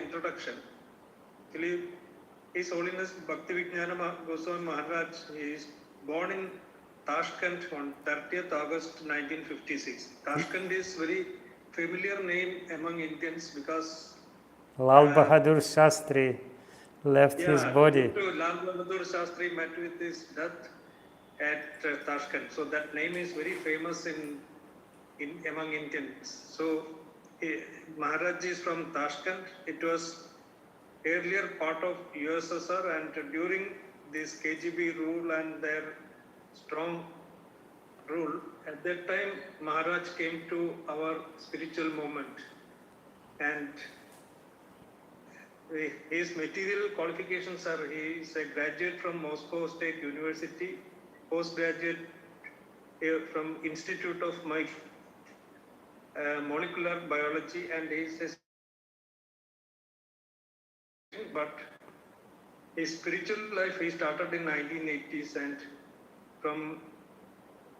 introduction. Actually, His Holiness Bhakti Vijnana Goswami Maharaj is born in Tashkent on 30th August 1956. Tashkent is very familiar name among Indians because Lal Bahadur Shastri left his body. Lal Bahadur Shastri met with his death at Tashkent. So that name is very famous in among Indians. So Maharaj is from Tashkent. It was earlier part of USSR, and during this KGB rule and their strong rule, at that time Maharaj came to our spiritual movement, and his material qualifications are: he is a graduate from Moscow State University, postgraduate from Institute of Molecular Biology, and he is but his spiritual life he started in 1980s, and from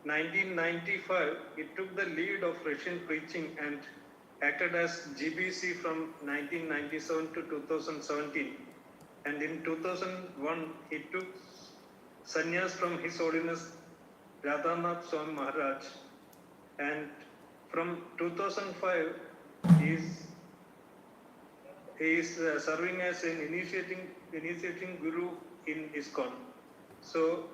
1995 he took the lead of Russian preaching and acted as GBC from 1997 to 2017, and in 2001 he took sannyas from His Holiness Radhanath Swami Maharaj, and from 2005 he is serving as an initiating guru in ISKCON. So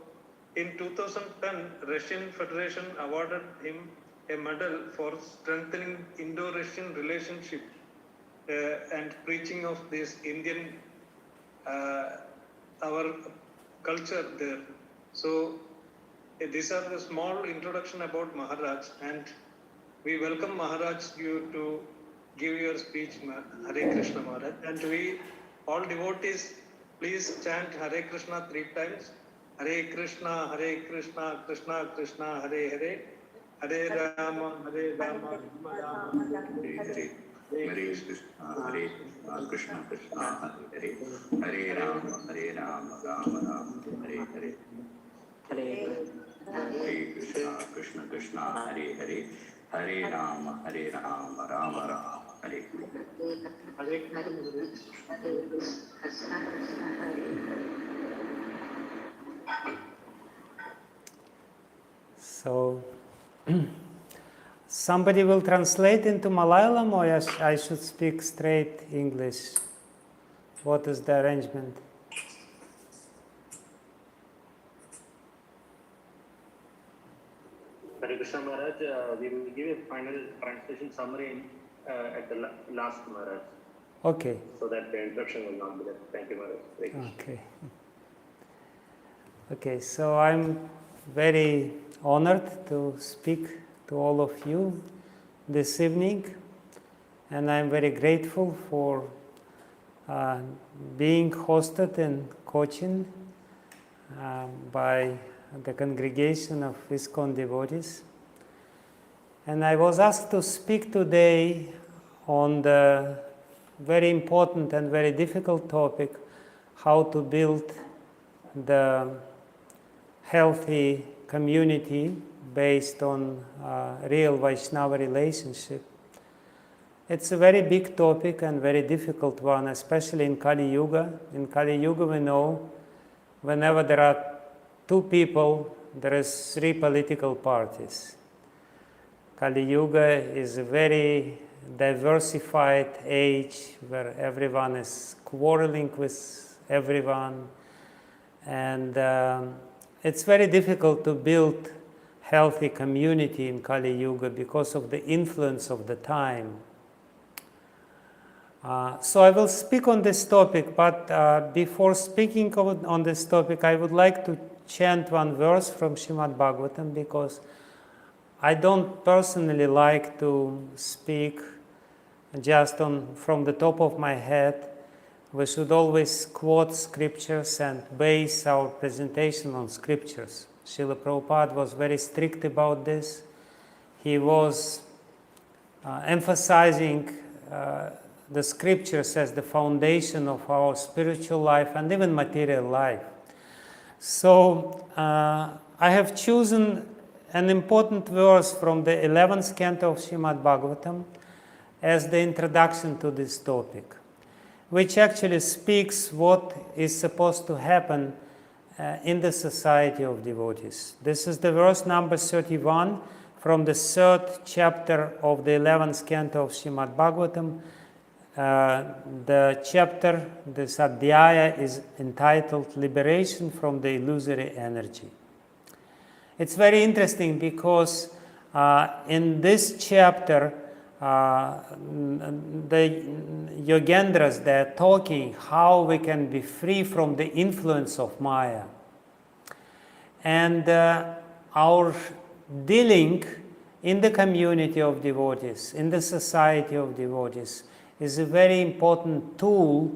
in 2010, Russian Federation awarded him a medal for strengthening Indo-Russian relationship and preaching of this Indian, our culture there. So these are the small introduction about Maharaj, and we welcome Maharaj you to give your speech, Hare Krishna Maharaj. And we all devotees, please chant Hare Krishna 3 times. Hare Krishna, Krishna Krishna, Hare Hare, Hare Rama, Rama Rama, Hare Hare. Hare Krishna, Krishna Hare Hare, Hare Rama, Rama Rama, Hare Hare. Hare Krishna, Krishna Krishna, Hare Hare, Hare Rama, Rama Rama, Hare Hare. So, somebody will translate into Malayalam, or I should speak straight English? What is the arrangement? Hare Krishna Maharaj, we will give a final translation summary at the last, Maharaj. Okay. So that the introduction will not be there. Thank you, Maharaj. Okay. Okay, so I'm very honored to speak to all of you this evening, and I'm very grateful for being hosted in Cochin by the congregation of ISKCON devotees. And I was asked to speak today on the very important and very difficult topic, how to build the healthy community based on real Vaishnava relationship. It's a very big topic and very difficult one, especially in Kali Yuga. In Kali Yuga, we know whenever there are 2 people, there is 3 political parties. Kali Yuga is a very diversified age where everyone is quarreling with everyone, and it's very difficult to build healthy community in Kali Yuga because of the influence of the time. So I will speak on this topic, but before speaking on this topic, I would like to chant one verse from Srimad Bhagavatam, because I don't personally like to speak just from the top of my head. We should always quote scriptures and base our presentation on scriptures. Srila Prabhupada was very strict about this. He was emphasizing the scriptures as the foundation of our spiritual life and even material life. So I have chosen an important verse from the 11th canto of Srimad Bhagavatam as the introduction to this topic. which actually speaks what is supposed to happen in the society of devotees. This is the verse number 31 from the 3rd chapter of the 11th canto of Srimad Bhagavatam. The chapter, this adhyaya, is entitled Liberation from the Illusory Energy. It's very interesting because in this chapter, the Yogendras, they're talking how we can be free from the influence of Maya. And our dealing in the community of devotees, in the society of devotees, is a very important tool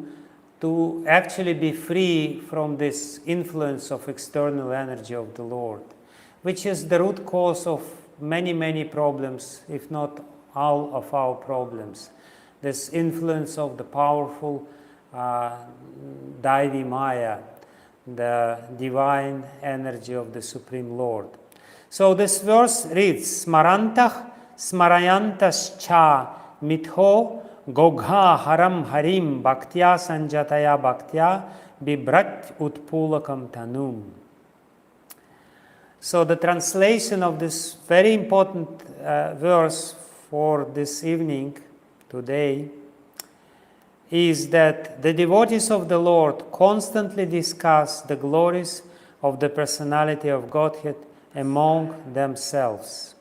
to actually be free from this influence of external energy of the Lord, which is the root cause of many, many problems, if not all of our problems. This influence of the powerful Daivi Maya, the divine energy of the Supreme Lord. So this verse reads, Smarantah smarayantascha mitho gogha haram harim bhaktya sanjataya bhaktya bibrat utpulakam tanum. So the translation of this very important verse for this evening, today, is that the devotees of the Lord constantly discuss the glories of the personality of Godhead among themselves.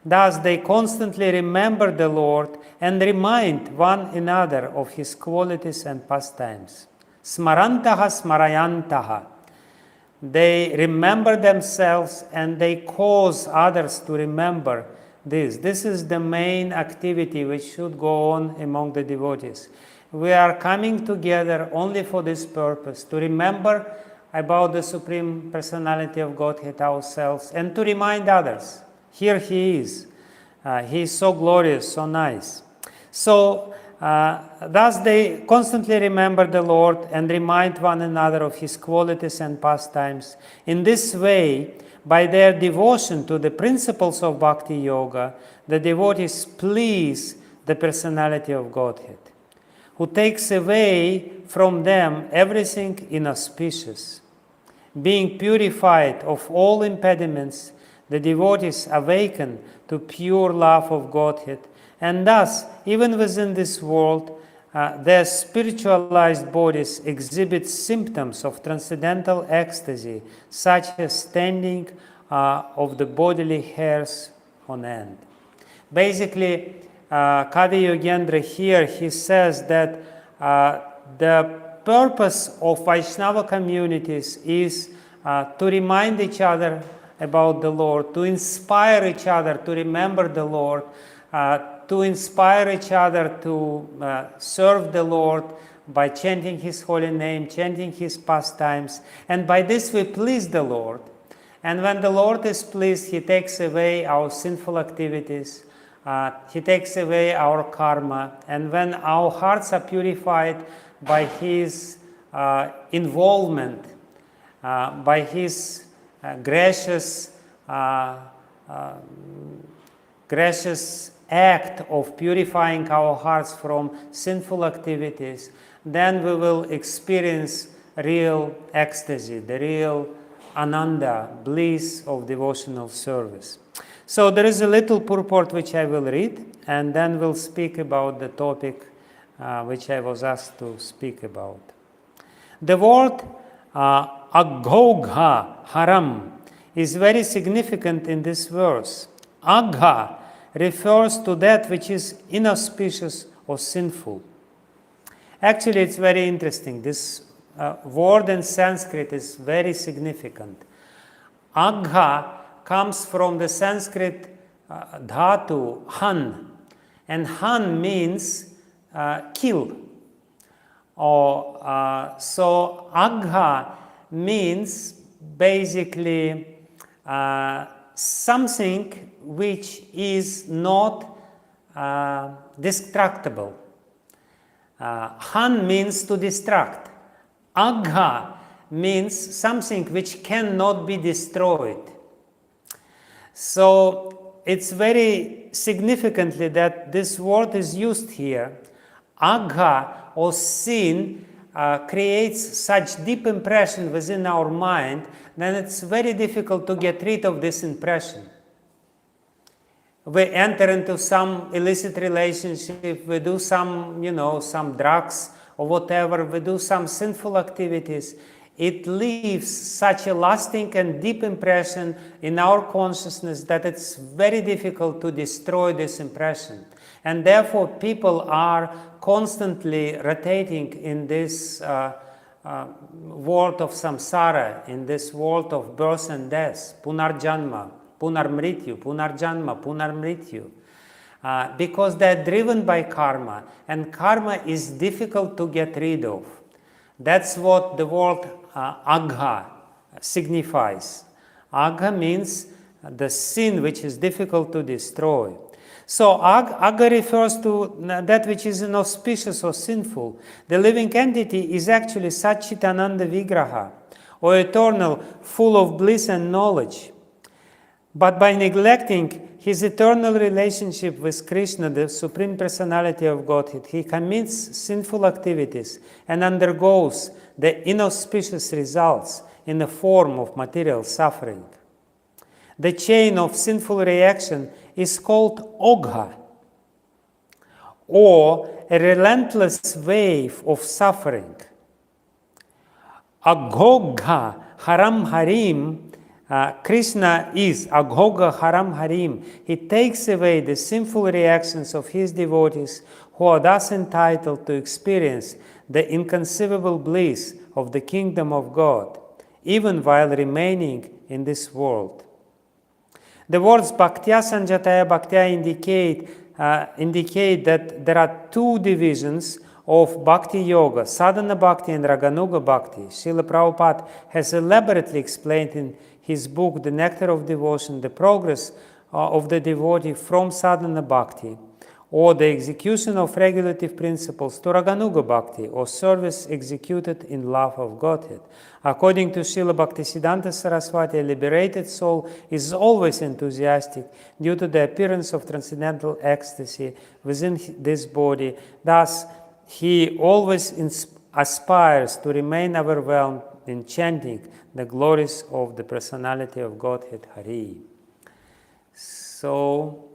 Thus, they constantly remember the Lord and remind one another of his qualities and pastimes. Smarantaha smarayantaha. They remember themselves and they cause others to remember this. This is the main activity which should go on among the devotees. We are coming together only for this purpose, to remember about the Supreme Personality of Godhead ourselves and to remind others, here he is. He is so glorious, so nice. So, thus they constantly remember the Lord and remind one another of his qualities and pastimes. In this way, by their devotion to the principles of Bhakti Yoga, the devotees please the personality of Godhead, who takes away from them everything inauspicious. Being purified of all impediments, the devotees awaken to pure love of Godhead, and thus, even within this world, their spiritualized bodies exhibit symptoms of transcendental ecstasy, such as standing of the bodily hairs on end. Basically, Kavi Yogendra here, he says that the purpose of Vaishnava communities is to remind each other about the Lord, to inspire each other to remember the Lord, to inspire each other to serve the Lord by chanting his holy name, chanting his pastimes, and by this we please the Lord. And when the Lord is pleased, he takes away our sinful activities, he takes away our karma, and when our hearts are purified by his involvement, by his gracious act of purifying our hearts from sinful activities, then we will experience real ecstasy, the real ananda, bliss of devotional service. So there is a little purport which I will read, and then we'll speak about the topic which I was asked to speak about. The word aghogha haram is very significant in this verse. Agha refers to that which is inauspicious or sinful. Actually, it's very interesting. This word in Sanskrit is very significant. Agha comes from the Sanskrit dhatu, han, and han means kill. So agha means basically something which is not destructible. Han means to distract. Agha means something which cannot be destroyed. So it's very significantly that this word is used here. agha or sin creates such deep impression within our mind, then it's very difficult to get rid of this impression. We enter into some illicit relationship, we do some, some drugs or whatever, we do some sinful activities. It leaves such a lasting and deep impression in our consciousness that it's very difficult to destroy this impression. And therefore, people are constantly rotating in this world of samsara, in this world of birth and death, punarjanma, punarmrityu, punarjanma, punarmrityu, because they're driven by karma, and karma is difficult to get rid of. That's what the word agha signifies. Agha means the sin which is difficult to destroy. So agha refers to that which is inauspicious or sinful. The living entity is actually Satchitananda Vigraha, or eternal, full of bliss and knowledge. But by neglecting his eternal relationship with Krishna, the Supreme Personality of Godhead, he commits sinful activities and undergoes the inauspicious results in the form of material suffering. The chain of sinful reaction is called ogha, or a relentless wave of suffering. Aghogha haram harim, Krishna is Aghogha haram harim. He takes away the sinful reactions of his devotees, who are thus entitled to experience the inconceivable bliss of the kingdom of God, even while remaining in this world. The words Bhaktya Sanjataya Bhaktya indicate that there are two divisions of Bhakti Yoga, Sadhana Bhakti and Raganuga Bhakti. Srila Prabhupada has elaborately explained in his book, The Nectar of Devotion, the progress of the devotee from Sadhana Bhakti, or the execution of regulative principles, to Raganuga Bhakti, or service executed in love of Godhead. According to Srila Bhaktisiddhanta Saraswati, a liberated soul is always enthusiastic due to the appearance of transcendental ecstasy within this body. Thus, he always aspires to remain overwhelmed in chanting the glories of the Personality of Godhead, Hari. So,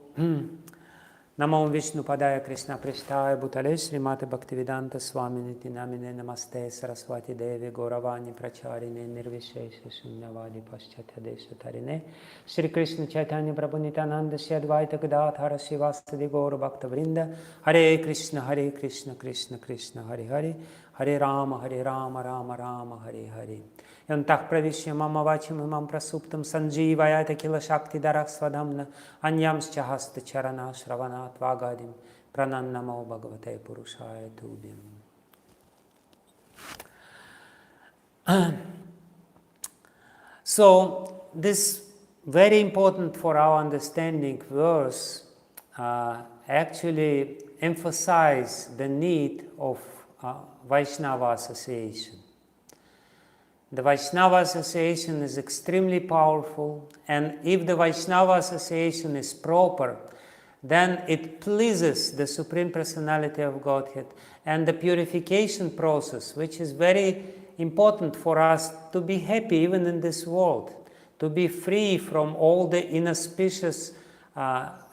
Namo Vishnu Padaya Krishna Prishtaya Bhutale Srimate Bhaktivedanta Swaminiti Namine Namaste Saraswati Devi Gauravani Pracharine Nirvishesha Shunyavadi Paschatya Deshatarine Shri Krishna Chaitanya Prabhu Nityananda Shri Advaita Gadadhara Srivastadi Gaura Bhakta Vrinda Hare Krishna Krishna Krishna Hare Hare Hare Rama Rama Rama Hare Hare Yantah pravishya mama vachim imam prasuptam sanjeevayata kila shakti darak svadhamna anyamscha hasta charana shravanat vagadim pranannamo bhagavate purushaya tubhyam. So, this very important for our understanding verse actually emphasizes the need of Vaishnava association. The Vaishnava association is extremely powerful, and if the Vaishnava association is proper, then it pleases the Supreme Personality of Godhead, and the purification process, which is very important for us to be happy even in this world, to be free from all the inauspicious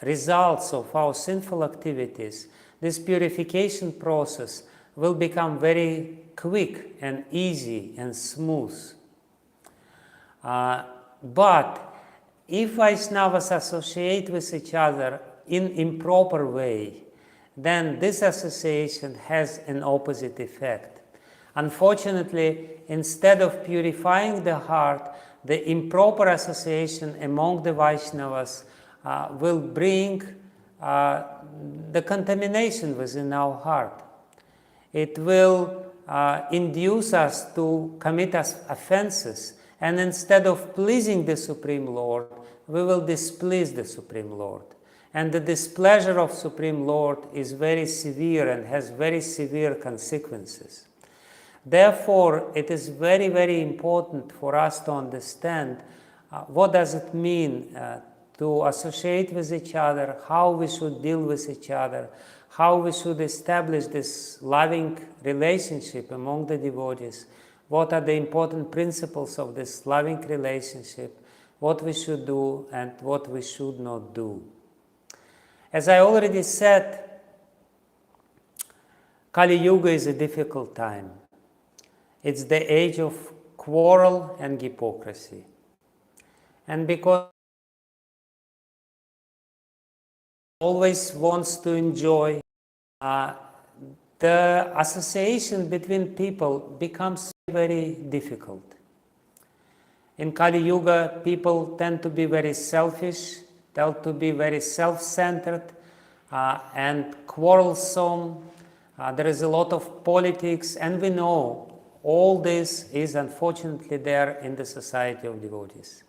results of our sinful activities. This purification process will become very quick and easy and smooth. But if Vaishnavas associate with each other in improper way, then this association has an opposite effect. Unfortunately, instead of purifying the heart, the improper association among the Vaishnavas will bring the contamination within our heart. It will induce us to commit offenses, and instead of pleasing the Supreme Lord, we will displease the Supreme Lord. And the displeasure of Supreme Lord is very severe and has very severe consequences. Therefore, it is very, very important for us to understand what does it mean to associate with each other, how we should deal with each other, how we should establish this loving relationship among the devotees, what are the important principles of this loving relationship, what we should do and what we should not do. As I already said, Kali Yuga is a difficult time. It's the age of quarrel and hypocrisy. And because always wants to enjoy, the association between people becomes very difficult. In Kali Yuga, people tend to be very selfish, tend to be very self-centered and quarrelsome. There is a lot of politics, and we know all this is unfortunately there in the society of devotees.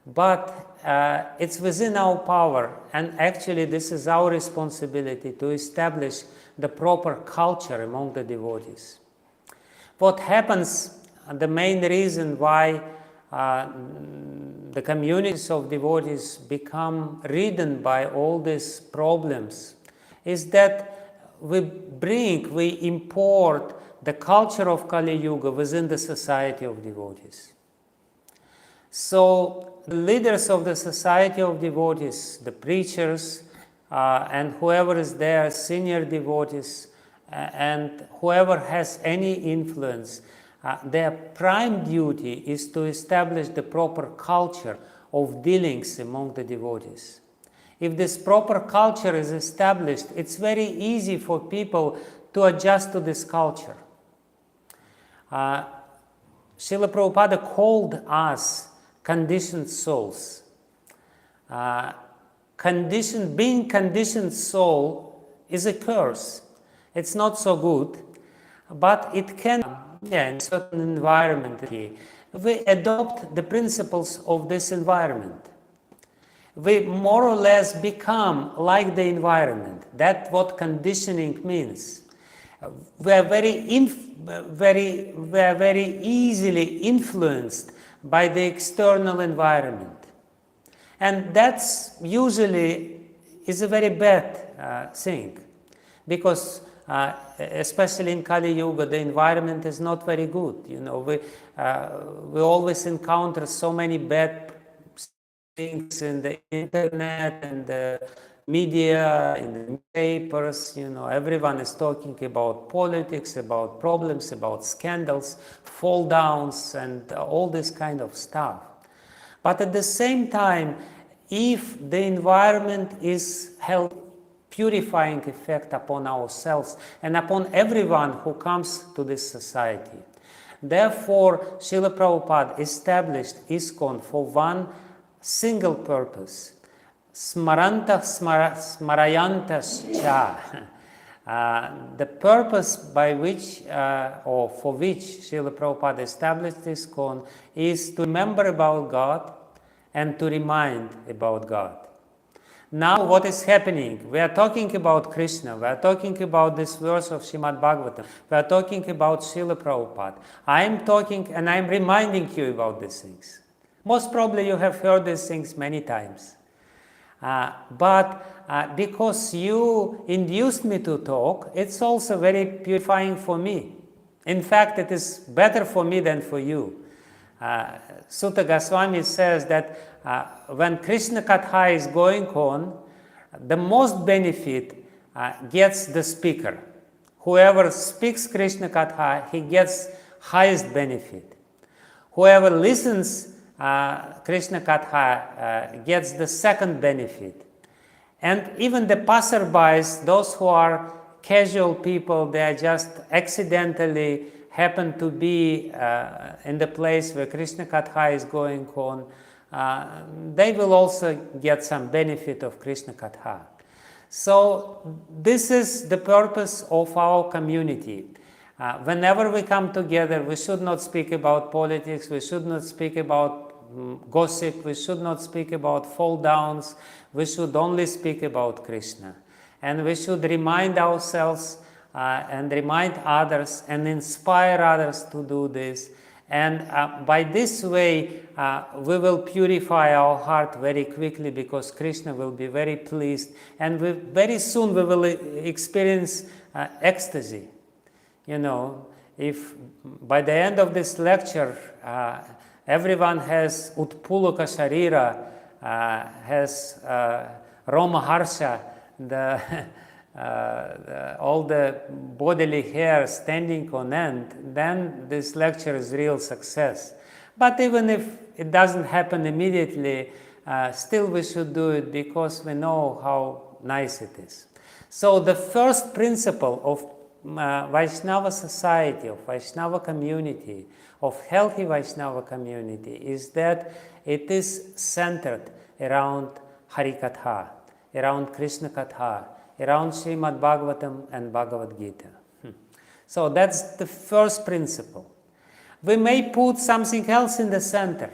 But it's within our power, and actually this is our responsibility to establish the proper culture among the devotees. What happens, the main reason why the communities of devotees become ridden by all these problems is that we import the culture of Kali Yuga within the society of devotees. So the leaders of the society of devotees, the preachers, and whoever is there, senior devotees, and whoever has any influence, their prime duty is to establish the proper culture of dealings among the devotees. If this proper culture is established, it's very easy for people to adjust to this culture. Srila Prabhupada called us conditioned souls. Being conditioned soul is a curse. It's not so good, but it can, in certain environment, we adopt the principles of this environment. We more or less become like the environment. That's what conditioning means. We are very easily influenced by the external environment. And that's usually is a very bad thing, because especially in Kali Yuga, the environment is not very good. You know, we always encounter so many bad things in the internet and the media, in the papers. You know, everyone is talking about politics, about problems, about scandals, fall downs, and all this kind of stuff. But at the same time, if the environment is held purifying effect upon ourselves and upon everyone who comes to this society, therefore Srila Prabhupada established ISKCON for one single purpose: smarayantascha. The purpose by which or for which Srila Prabhupada established ISKCON is to remember about God and to remind about God. Now what is happening? We are talking about Krishna, we are talking about this verse of Srimad Bhagavatam, we are talking about Srila Prabhupada. I am talking and I am reminding you about these things. Most probably you have heard these things many times. But because you induced me to talk, it's also very purifying for me. In fact, it is better for me than for you. Sutta Goswami says that when Krishna Katha is going on, the most benefit gets the speaker. Whoever speaks Krishna Katha, he gets highest benefit. Whoever listens Krishna Katha gets the second benefit. And even the passerbys, those who are casual people, they are just accidentally happen to be in the place where Krishna Katha is going on, they will also get some benefit of Krishna Katha. So this is the purpose of our community. Whenever we come together, we should not speak about politics, we should not speak about gossip, we should not speak about fall downs, we should only speak about Krishna. And we should remind ourselves and remind others and inspire others to do this. And by this way, we will purify our heart very quickly, because Krishna will be very pleased. And very soon we will experience ecstasy. If by the end of this lecture, everyone has Utpulaka Sharira, has Roma Harsha, all the bodily hair standing on end, then this lecture is real success. But even if it doesn't happen immediately, still we should do it, because we know how nice it is. So the first principle of Vaishnava society, of Vaishnava community, of healthy Vaishnava community, is that it is centered around Harikatha, around Krishna Katha, around Srimad Bhagavatam and Bhagavad Gita. So that's the first principle. We may put something else in the center,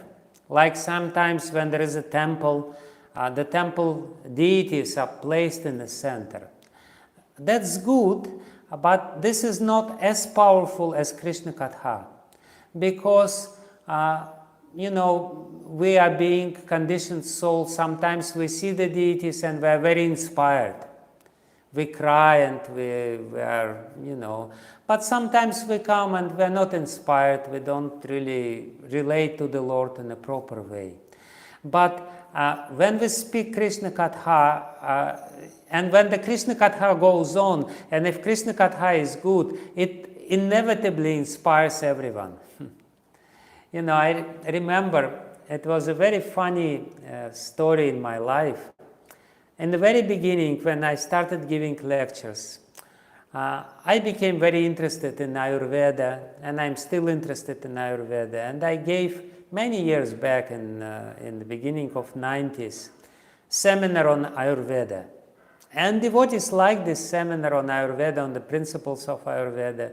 like sometimes when there is a temple, the temple deities are placed in the center. That's good, but this is not as powerful as Krishna Katha, because we are being conditioned souls. Sometimes we see the deities and we are very inspired. We cry and we are, but sometimes we come and we are not inspired. We don't really relate to the Lord in a proper way. But when we speak Krishna Katha, and when the Krishna Katha goes on, and if Krishna Katha is good, it inevitably inspires everyone. I remember it was a very funny story in my life. In the very beginning, when I started giving lectures, I became very interested in Ayurveda, and I'm still interested in Ayurveda. And I gave many years back in the beginning of 90s, seminar on Ayurveda. And devotees like this seminar on Ayurveda, on the principles of Ayurveda,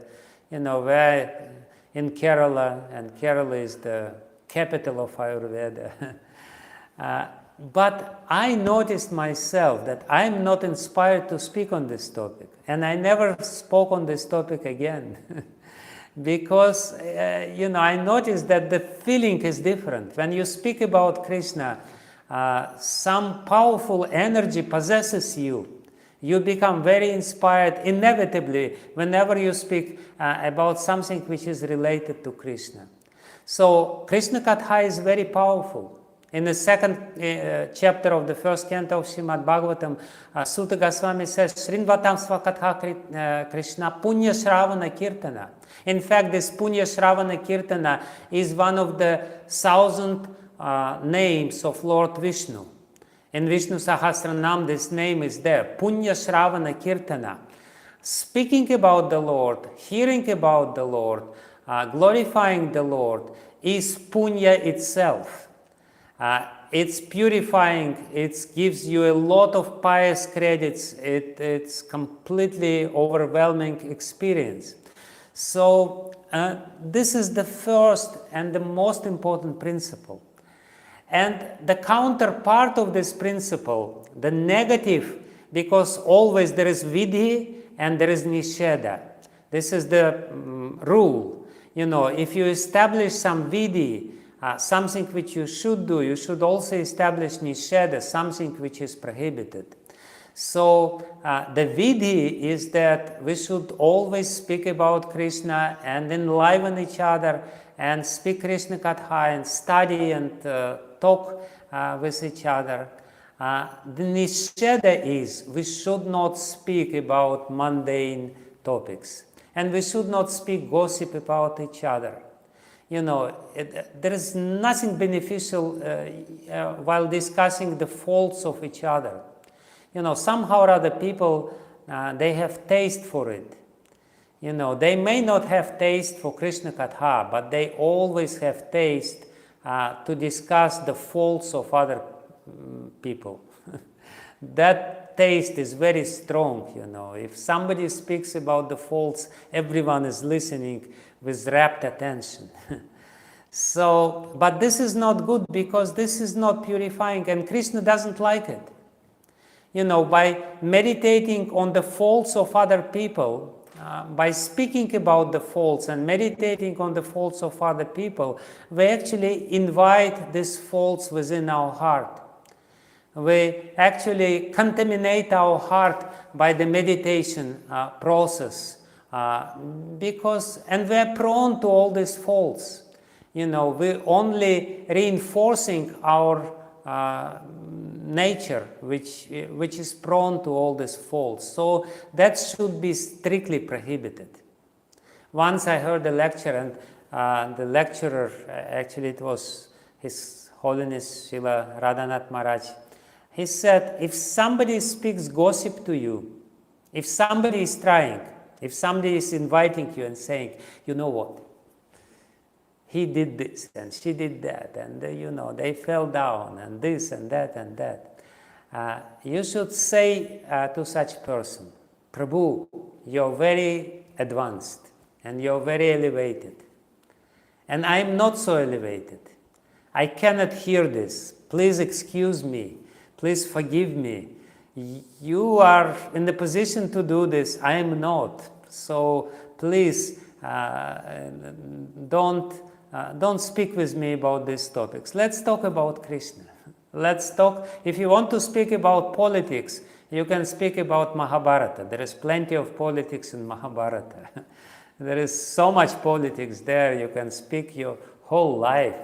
where in Kerala, and Kerala is the capital of Ayurveda. But I noticed myself that I'm not inspired to speak on this topic. And I never spoke on this topic again. Because, I noticed that the feeling is different. When you speak about Krishna, some powerful energy possesses you. You become very inspired inevitably whenever you speak about something which is related to Krishna. So Krishna Katha is very powerful. In the second chapter of the first canto of Srimad Bhagavatam, Sutta Goswami says, Srinvatam Svakatha Krishna Punya Shravana Kirtana. In fact, this Punya Shravana Kirtana is one of the 1,000 names of Lord Vishnu. In Vishnu Sahasranam, this name is there, Punya Shravana Kirtana. Speaking about the Lord, hearing about the Lord, glorifying the Lord is Punya itself. It's purifying, it gives you a lot of pious credits, it's completely overwhelming experience. So this is the first and the most important principle. And the counterpart of this principle, the negative, because always there is vidhi and there is nisheda. This is the rule. If you establish some vidhi, something which you should do, you should also establish nisheda, something which is prohibited. So the vidhi is that we should always speak about Krishna and enliven each other and speak Krishna Katha and study and talk with each other. The nisheda is we should not speak about mundane topics, and we should not speak gossip about each other. There is nothing beneficial while discussing the faults of each other. Somehow or other people, they have taste for it. They may not have taste for Krishna Katha, but they always have taste to discuss the faults of other people. That taste is very strong, If somebody speaks about the faults, everyone is listening with rapt attention. So, but this is not good, because this is not purifying, and Krishna doesn't like it. By meditating on the faults of other people, by speaking about the faults and meditating on the faults of other people, we actually invite these faults within our heart. We actually contaminate our heart by the meditation process, and we are prone to all these faults. We're only reinforcing our nature, which is prone to all these faults. So that should be strictly prohibited. Once I heard a lecture, and the lecturer, actually it was His Holiness Srila Radhanath Maharaj, he said, if somebody speaks gossip to you, if somebody is trying, if somebody is inviting you and saying, you know what, he did this and she did that, and they fell down and this and that and that. You should say to such person, Prabhu, you're very advanced and you're very elevated. And I'm not so elevated. I cannot hear this. Please excuse me. Please forgive me. You are in the position to do this. I am not. So please don't speak with me about these topics. Let's talk about Krishna. Let's talk. If you want to speak about politics, you can speak about Mahabharata. There is plenty of politics in Mahabharata. There is so much politics there. You can speak your whole life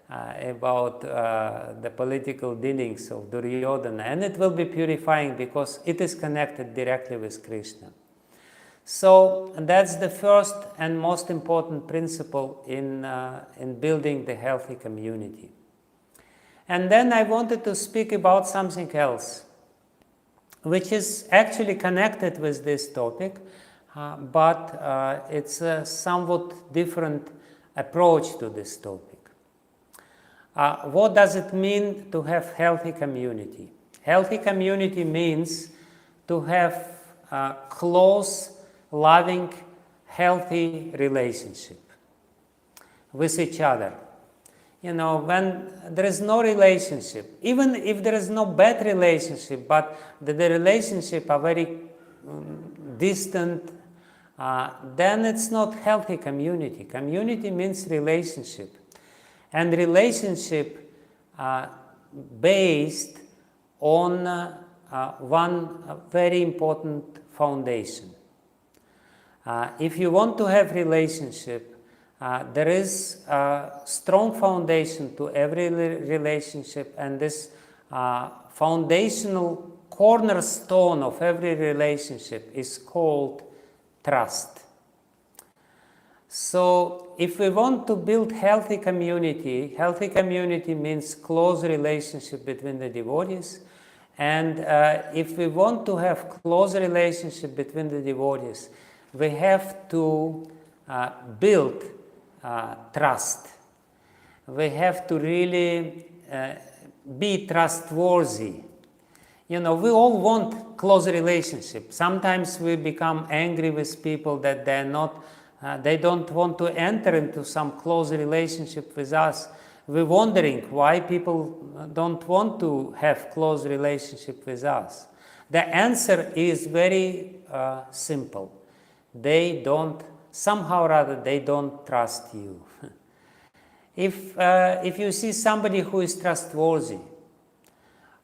about the political dealings of Duryodhana, and it will be purifying because it is connected directly with Krishna. So that's the first and most important principle in building the healthy community. And then I wanted to speak about something else, which is actually connected with this topic, but it's a somewhat different approach to this topic. What does it mean to have healthy community? Healthy community means to have close, loving, healthy relationship with each other. When there is no relationship, even if there is no bad relationship, but the relationship are very distant, then it's not healthy community. Community means relationship. And relationship based on one very important foundation. If you want to have relationship, there is a strong foundation to every relationship, and this foundational cornerstone of every relationship is called trust. So if we want to build healthy community means close relationship between the devotees. And if we want to have close relationship between the devotees, we have to build trust. We have to really be trustworthy. We all want close relationship. Sometimes we become angry with people that they don't want to enter into some close relationship with us. We're wondering why people don't want to have close relationship with us. The answer is very simple. They don't trust you. If you see somebody who is trustworthy,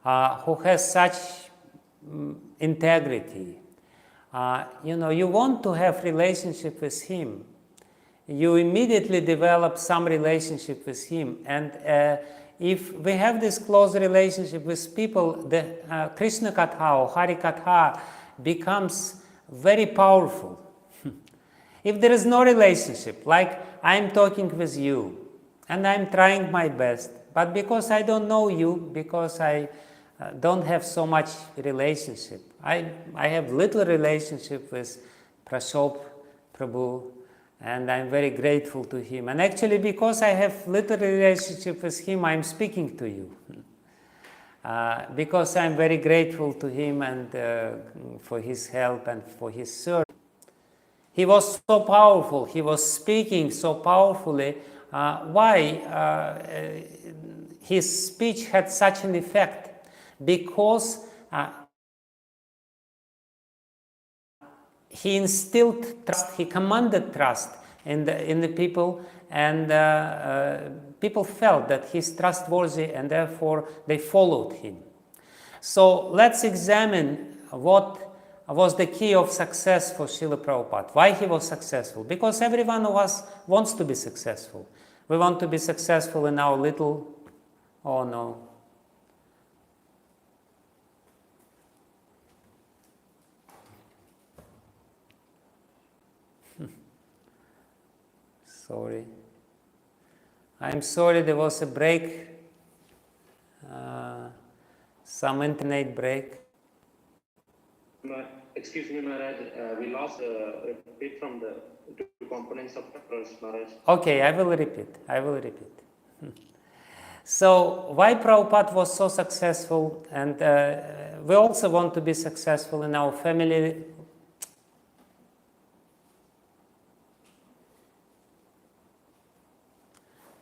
who has such integrity, you want to have relationship with him. You immediately develop some relationship with him. And if we have this close relationship with people, the Krishna Katha or Hari Katha becomes very powerful. If there is no relationship, like I'm talking with you, and I'm trying my best, but because I don't know you, because I don't have so much relationship, I have little relationship with Prashop Prabhu, and I'm very grateful to him. And actually, because I have little relationship with him, I'm speaking to you. Because I'm very grateful to him and for his help and for his service. He was so powerful. He was speaking so powerfully. Why? His speech had such an effect. Because he instilled trust, he commanded trust in the people, and people felt that he's trustworthy, and therefore they followed him. So let's examine what was the key of success for Srila Prabhupada. Why he was successful? Because every one of us wants to be successful. We want to be successful in our little, oh no. Sorry. I'm sorry, there was a break, some internet break. Excuse me, Maharaj, we lost a bit from the two components of trust, Maharaj. Okay, I will repeat. So, why Prabhupada was so successful, and we also want to be successful in our family.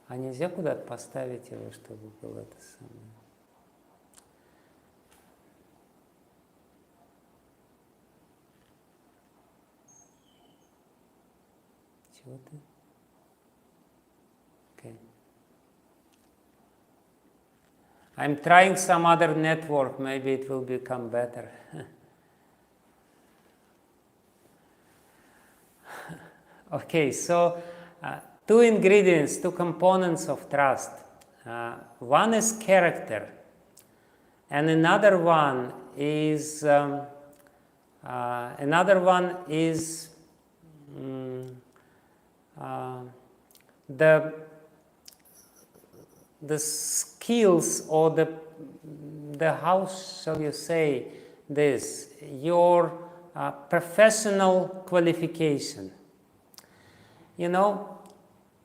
А нельзя куда-то поставить его, чтобы было это самое? Чего ты? Okay. I'm trying some other network, maybe it will become better. Okay, so two ingredients, two components of trust. One is character, and another one is the skills, or the how shall you say this, your professional qualification. You know,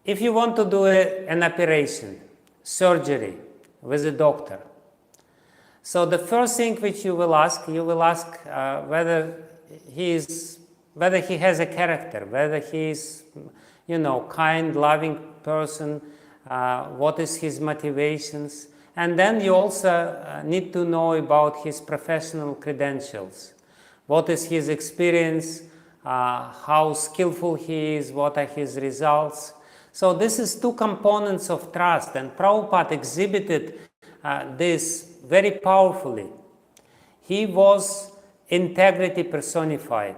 if you want to do an operation, surgery with a doctor, so the first thing which you will ask whether he has a character, whether he is, kind, loving person, what is his motivations, and then you also need to know about his professional credentials. What is his experience, how skillful he is, what are his results. So this is two components of trust, and Prabhupada exhibited this very powerfully. He was integrity personified.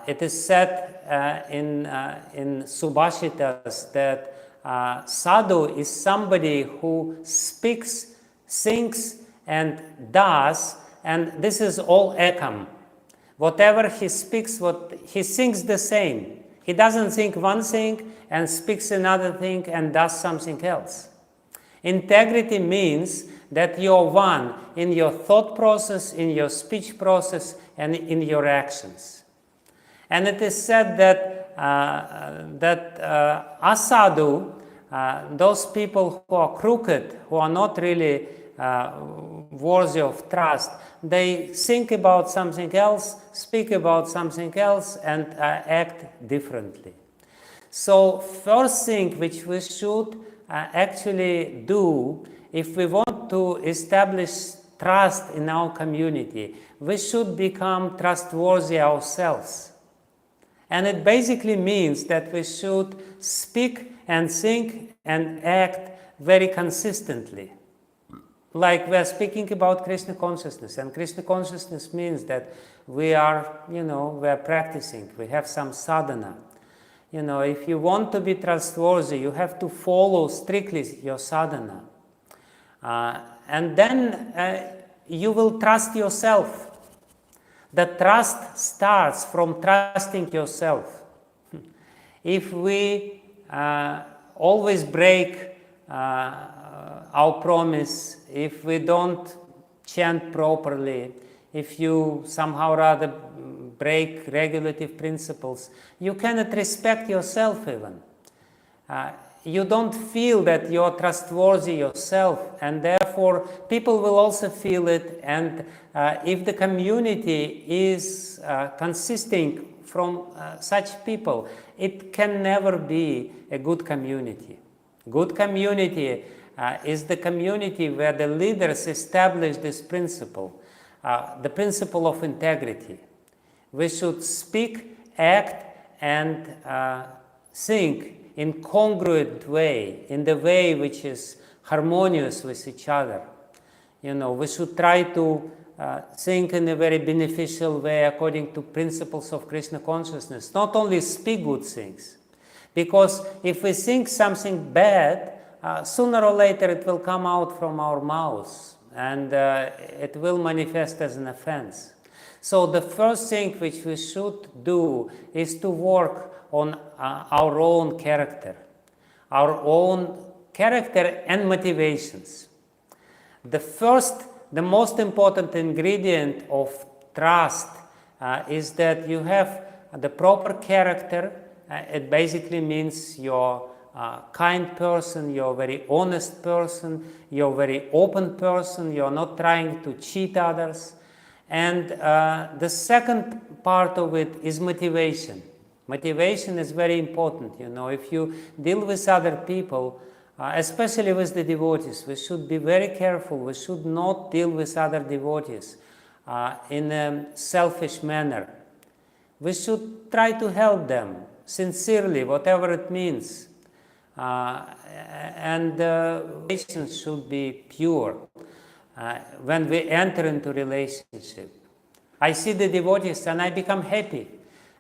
It is said in Subhashitas that sadhu is somebody who speaks, thinks, and does, and this is all ekam. Whatever he speaks, he thinks the same. He doesn't think one thing and speaks another thing and does something else. Integrity means that you're one in your thought process, in your speech process, and in your actions. And it is said that asadu, those people who are crooked, who are not really worthy of trust, they think about something else, speak about something else, and act differently. So first thing which we should actually do, if we want to establish trust in our community, we should become trustworthy ourselves. And it basically means that we should speak and think and act very consistently. Like we are speaking about Krishna consciousness, and Krishna consciousness means that we are, we are practicing, we have some sadhana. If you want to be trustworthy, you have to follow strictly your sadhana. And then you will trust yourself. The trust starts from trusting yourself. If we always break our promise, if we don't chant properly, if you somehow rather break regulative principles, you cannot respect yourself even. You don't feel that you're trustworthy yourself, and therefore people will also feel it. And if the community is consisting from such people, it can never be a good community. Good community is the community where the leaders establish this principle, the principle of integrity. We should speak, act, and think in congruent way, in the way which is harmonious with each other. We should try to think in a very beneficial way according to principles of Krishna consciousness. Not only speak good things, because if we think something bad, sooner or later it will come out from our mouths, and it will manifest as an offense. So the first thing which we should do is to work on our own character and motivations. The most important ingredient of trust is that you have the proper character. It basically means you're a kind person, you're a very honest person, you're a very open person, you're not trying to cheat others. And the second part of it is motivation. Motivation is very important. If you deal with other people, especially with the devotees, we should be very careful. We should not deal with other devotees in a selfish manner. We should try to help them sincerely, whatever it means. And relations should be pure when we enter into relationship. I see the devotees and I become happy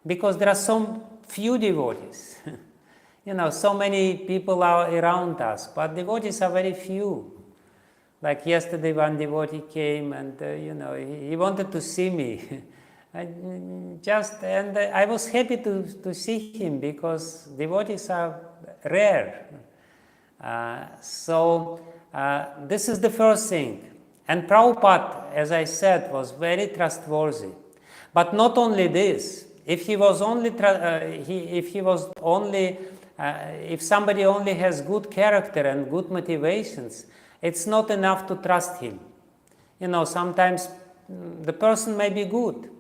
because there are so few devotees. So many people are around us, but devotees are very few. Like yesterday, one devotee came and he wanted to see me. And I was happy to see him because devotees are rare. So this is the first thing. And Prabhupada, as I said, was very trustworthy. But not only this. If somebody only has good character and good motivations, it's not enough to trust him. Sometimes the person may be good,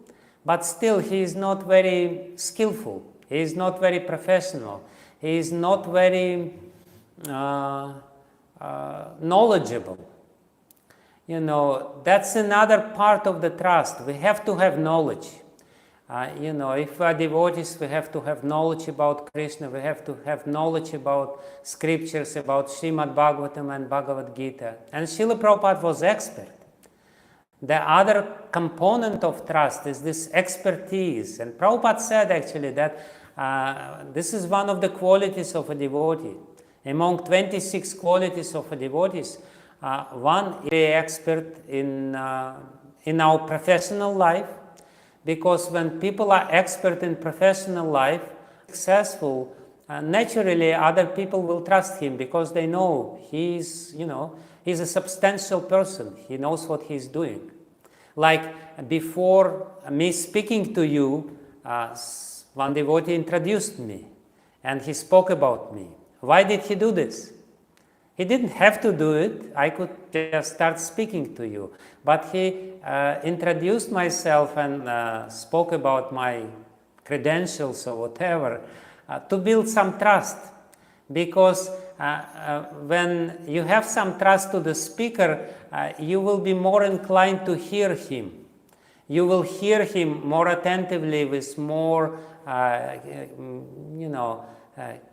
but still he is not very skillful. He is not very professional. He is not very knowledgeable. That's another part of the trust. We have to have knowledge. If we are devotees, we have to have knowledge about Krishna, we have to have knowledge about scriptures, about Srimad Bhagavatam and Bhagavad Gita. And Srila Prabhupada was expert. The other component of trust is this expertise. And Prabhupada said actually that this is one of the qualities of a devotee. Among 26 qualities of a devotee, one is expert in our professional life. Because when people are expert in professional life, successful, naturally other people will trust him because they know he's a substantial person. He knows what he's doing. Like before me speaking to you, one devotee introduced me and he spoke about me. Why did he do this? He didn't have to do it. I could just start speaking to you. But he introduced myself and spoke about my credentials or whatever to build some trust. Because when you have some trust to the speaker, you will be more inclined to hear him. You will hear him more attentively with more,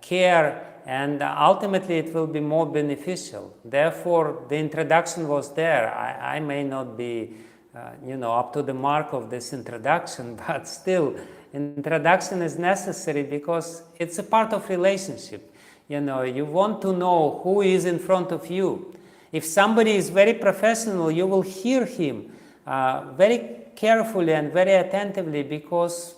care, and ultimately it will be more beneficial. Therefore, the introduction was there. I may not be, up to the mark of this introduction, but still, introduction is necessary because it's a part of relationship. You want to know who is in front of you. If somebody is very professional, you will hear him very carefully and very attentively because,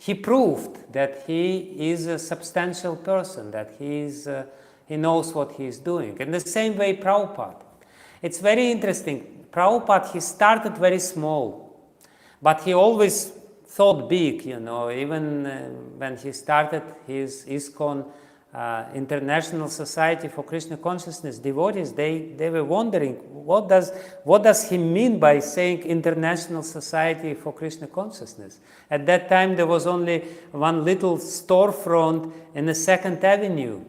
he proved that he is a substantial person, that he knows what he is doing. In the same way, Prabhupada. It's very interesting. Prabhupada, he started very small, but he always thought big, even when he started his ISKCON, International Society for Krishna Consciousness devotees, they were wondering, what does he mean by saying International Society for Krishna Consciousness? At that time, there was only one little storefront in the 2nd Avenue,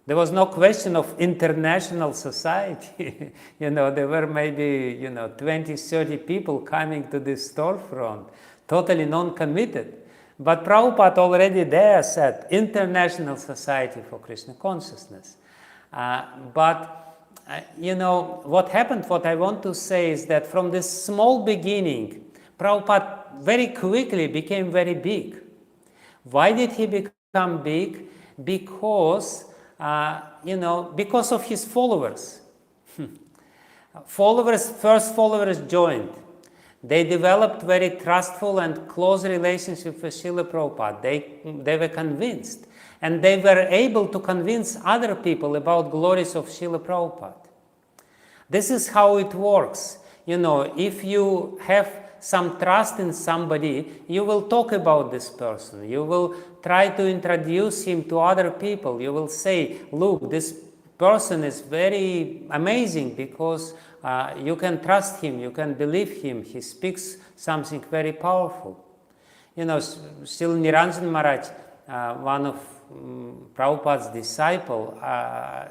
There was no question of international society. There were maybe, 20, 30 people coming to this storefront, totally non-committed. But Prabhupada already there said, International Society for Krishna Consciousness. What happened, what I want to say is that from this small beginning, Prabhupada very quickly became very big. Why did he become big? Because because of his followers. First followers joined. They developed very trustful and close relationship with Srila Prabhupada. They were convinced. And they were able to convince other people about glories of Srila Prabhupada. This is how it works. If you have some trust in somebody, you will talk about this person. You will try to introduce him to other people. You will say, look, this person is very amazing because you can trust him, you can believe him. He speaks something very powerful. Still Niranjan Maharaj, one of Prabhupada's disciple,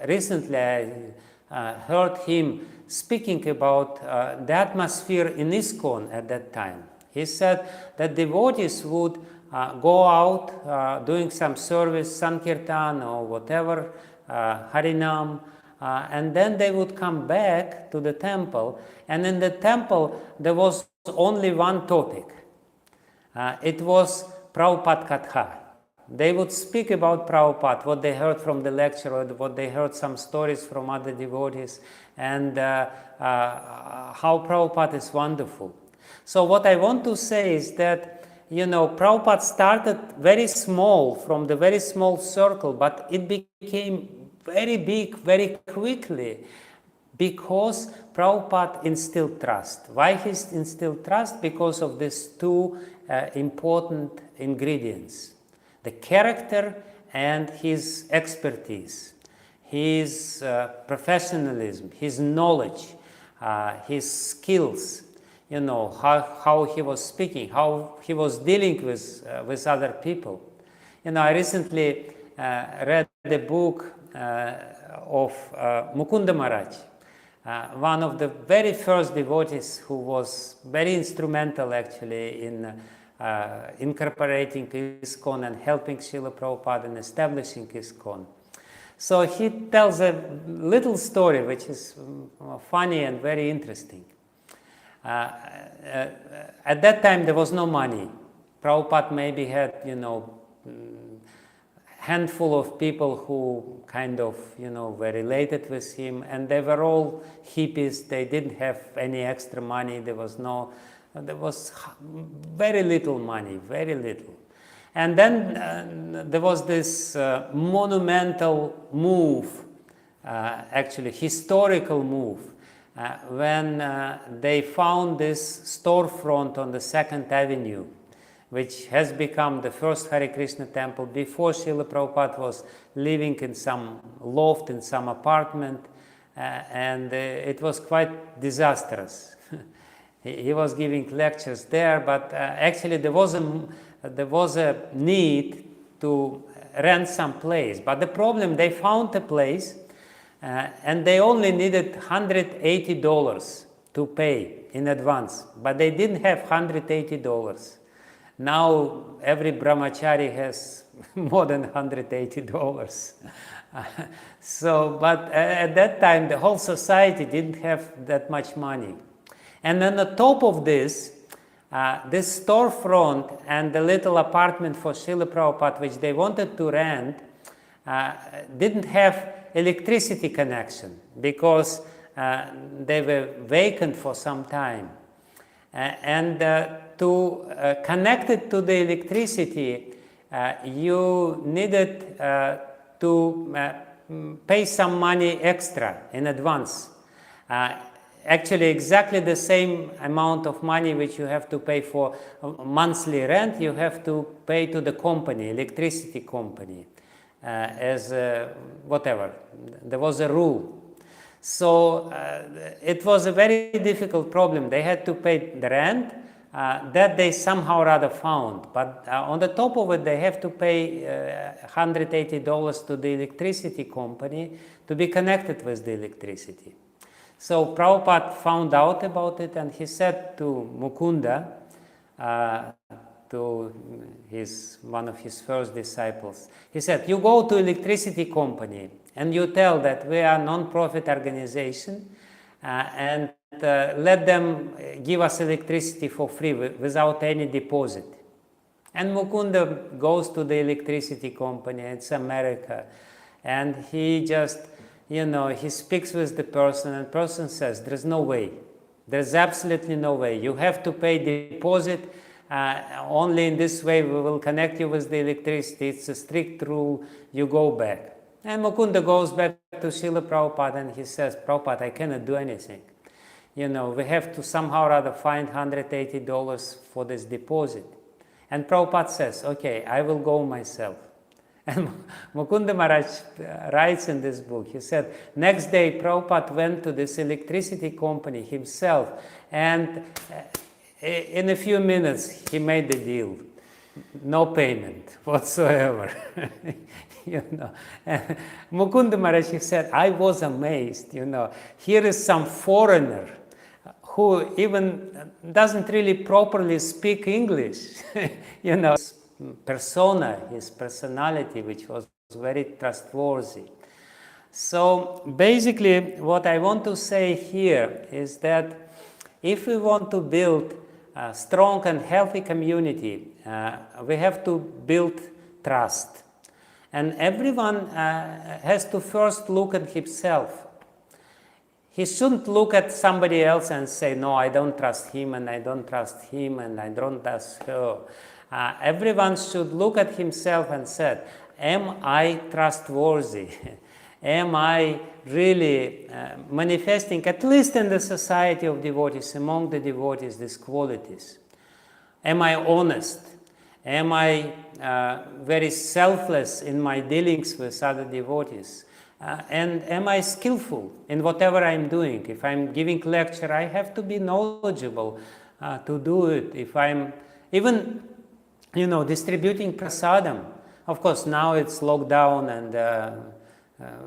recently I heard him speaking about the atmosphere in ISKCON at that time. He said that devotees would go out doing some service, Sankirtan or whatever, Harinam, and then they would come back to the temple, and in the temple there was only one topic. It was Prabhupada Katha. They would speak about Prabhupada, what they heard from the lecture, or what they heard some stories from other devotees, and how Prabhupada is wonderful. So what I want to say is that, Prabhupada started very small, from the very small circle, but it became very big very quickly because Prabhupada instilled trust. Why he instilled trust? Because of these two important ingredients. The character and his expertise, his professionalism, his knowledge, his skills, how he was speaking, how he was dealing with other people. I recently read the book of Mukunda Maharaj, one of the very first devotees who was very instrumental actually in incorporating ISKCON and helping Srila Prabhupada in establishing ISKCON. So he tells a little story which is funny and very interesting. At that time there was no money. Prabhupada maybe had, handful of people who kind of, were related with him, and they were all hippies. They didn't have any extra money. There was very little money, very little. And then there was this monumental move, actually historical move, when they found this storefront on the 2nd Avenue, which has become the first Hare Krishna temple. Before, Srila Prabhupada was living in some loft, in some apartment, and it was quite disastrous. He was giving lectures there, but actually there was a need to rent some place. But the problem, they found a place, and they only needed $180 to pay in advance, but they didn't have $180. Now every brahmachari has more than $180. But at that time the whole society didn't have that much money. And on the top of this, this storefront and the little apartment for Srila Prabhupada, which they wanted to rent, didn't have electricity connection because they were vacant for some time. To connect it to the electricity, you needed to pay some money extra in advance. Actually, exactly the same amount of money which you have to pay for monthly rent, you have to pay to the company, electricity company, as whatever. There was a rule. So it was a very difficult problem. They had to pay the rent, that they somehow rather found. But on the top of it, they have to pay $180 to the electricity company to be connected with the electricity. So Prabhupada found out about it, and he said to Mukunda, to one of his first disciples, he said, you go to electricity company and you tell that we are a non-profit organization, and let them give us electricity for free without any deposit. And Mukunda goes to the electricity company, it's America, and he just, he speaks with the person, and the person says, there's no way. There's absolutely no way. You have to pay deposit. Only in this way we will connect you with the electricity. It's a strict rule. You go back. And Mukunda goes back to Srila Prabhupada and he says, Prabhupada, I cannot do anything. We have to somehow or other find $180 for this deposit. And Prabhupada says, okay, I will go myself. And Mukunda Maharaj writes in this book, he said, next day Prabhupada went to this electricity company himself, and in a few minutes he made the deal. No payment whatsoever. And Mukunda Maharaj, he said, I was amazed, here is some foreigner who even doesn't really properly speak English, his persona, his personality, which was very trustworthy. So basically what I want to say here is that if we want to build a strong and healthy community, we have to build trust. And everyone has to first look at himself. He shouldn't look at somebody else and say, no, I don't trust him, and I don't trust him, and I don't trust her. Everyone should look at himself and say, am I trustworthy? Am I really manifesting, at least in the society of devotees, among the devotees, these qualities? Am I honest? Am I very selfless in my dealings with other devotees? And am I skillful in whatever I'm doing? If I'm giving lecture, I have to be knowledgeable to do it. If I'm even, distributing prasadam, of course now it's locked down and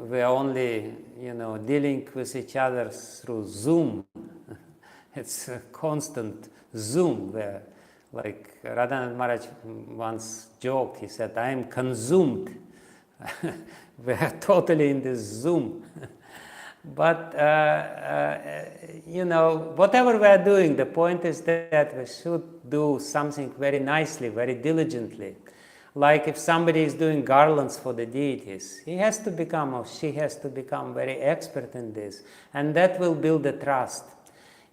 we're only, dealing with each other through Zoom. It's a constant Zoom where, like Radhanath Maharaj once joked, he said, I am consumed. We're totally in this Zoom. But, whatever we're doing, the point is that we should do something very nicely, very diligently. Like if somebody is doing garlands for the deities, he has to become, or she has to become very expert in this. And that will build the trust.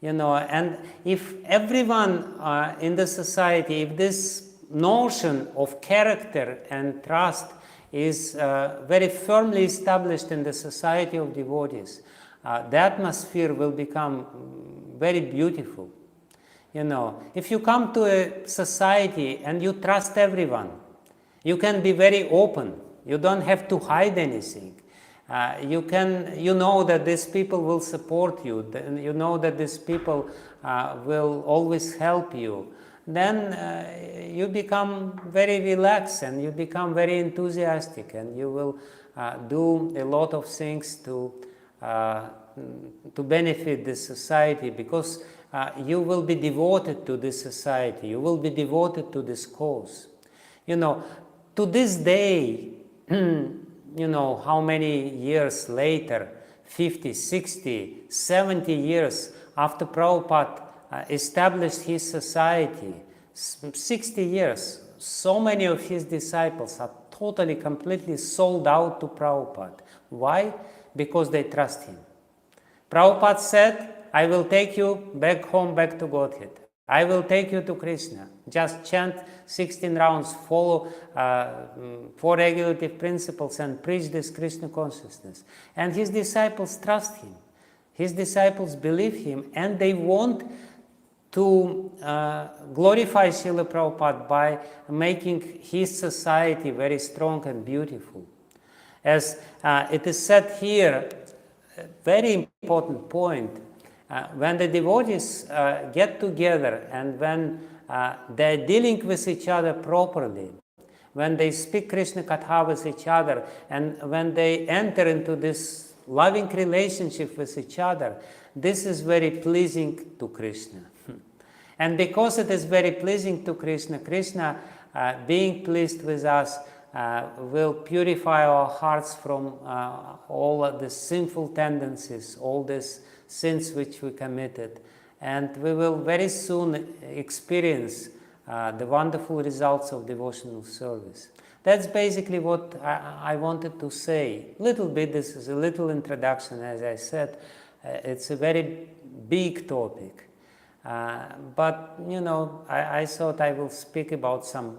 And if everyone in the society, if this notion of character and trust is very firmly established in the society of devotees, the atmosphere will become very beautiful. If you come to a society and you trust everyone, you can be very open. You don't have to hide anything. You know that these people will support you. You know that these people will always help you. Then you become very relaxed and you become very enthusiastic, and you will do a lot of things to benefit the society, because you will be devoted to this society. You will be devoted to this cause. To this day, how many years later, 50, 60, 70 years after Prabhupada established his society, 60 years, so many of his disciples are totally, completely sold out to Prabhupada. Why? Because they trust him. Prabhupada said, I will take you back home, back to Godhead. I will take you to Krishna. Just chant 16 rounds, follow 4 regulative principles and preach this Krishna consciousness. And his disciples trust him. His disciples believe him, and they want to glorify Srila Prabhupada by making his society very strong and beautiful. As it is said here, a very important point, When the devotees get together and when they're dealing with each other properly, when they speak Krishna Katha with each other, and when they enter into this loving relationship with each other, this is very pleasing to Krishna. And because it is very pleasing to Krishna, Krishna being pleased with us will purify our hearts from all of the sinful tendencies, all these sins which we committed. And we will very soon experience the wonderful results of devotional service. That's basically what I wanted to say. Little bit, this is a little introduction, as I said. It's a very big topic. But, you know, I thought I will speak about some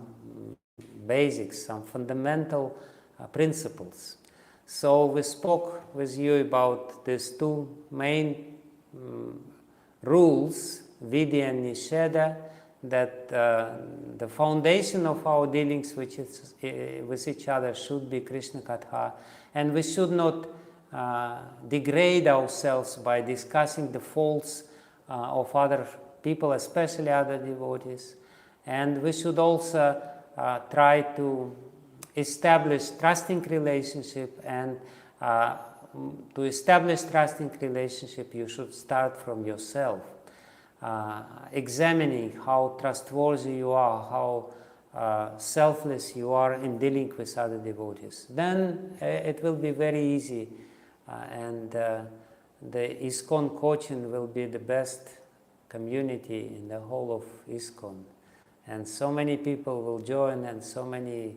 basics, some fundamental principles. So we spoke with you about these two main rules, Vidya and Nisheda, that the foundation of our dealings with each other should be Krishna Katha, and we should not degrade ourselves by discussing the faults of other people, especially other devotees, and we should also try to establish trusting relationship, and to establish trusting relationship you should start from yourself. Examining how trustworthy you are, how selfless you are in dealing with other devotees. Then it will be very easy, and the ISKCON Cochin will be the best community in the whole of ISKCON. And so many people will join, and so many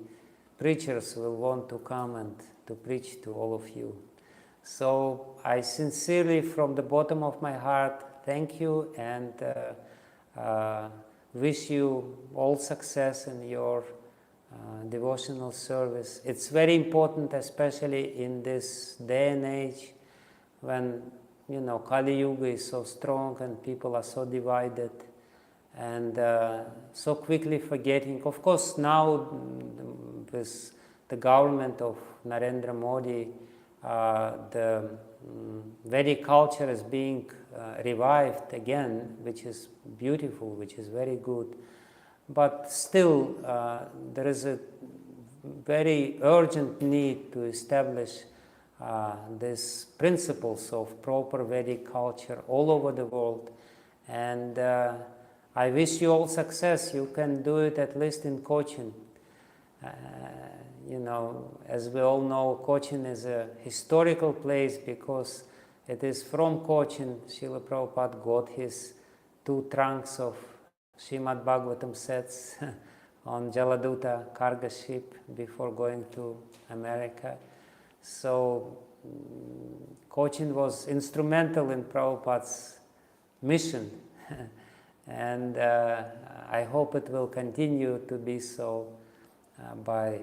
preachers will want to come and to preach to all of you. So I sincerely, from the bottom of my heart, thank you, and wish you all success in your devotional service. It's very important, especially in this day and age when, you know, Kali Yuga is so strong and people are so divided and so quickly forgetting. Of course, now with the government of Narendra Modi, the Vedic culture is being revived again, which is beautiful, which is very good. But still, there is a very urgent need to establish these principles of proper Vedic culture all over the world. And I wish you all success. You can do it at least in Cochin. You know, as we all know, Cochin is a historical place because it is from Cochin Srila Prabhupada got his 2 trunks of Srimad Bhagavatam sets on Jaladuta cargo ship before going to America. So Cochin was instrumental in Prabhupada's mission and I hope it will continue to be so by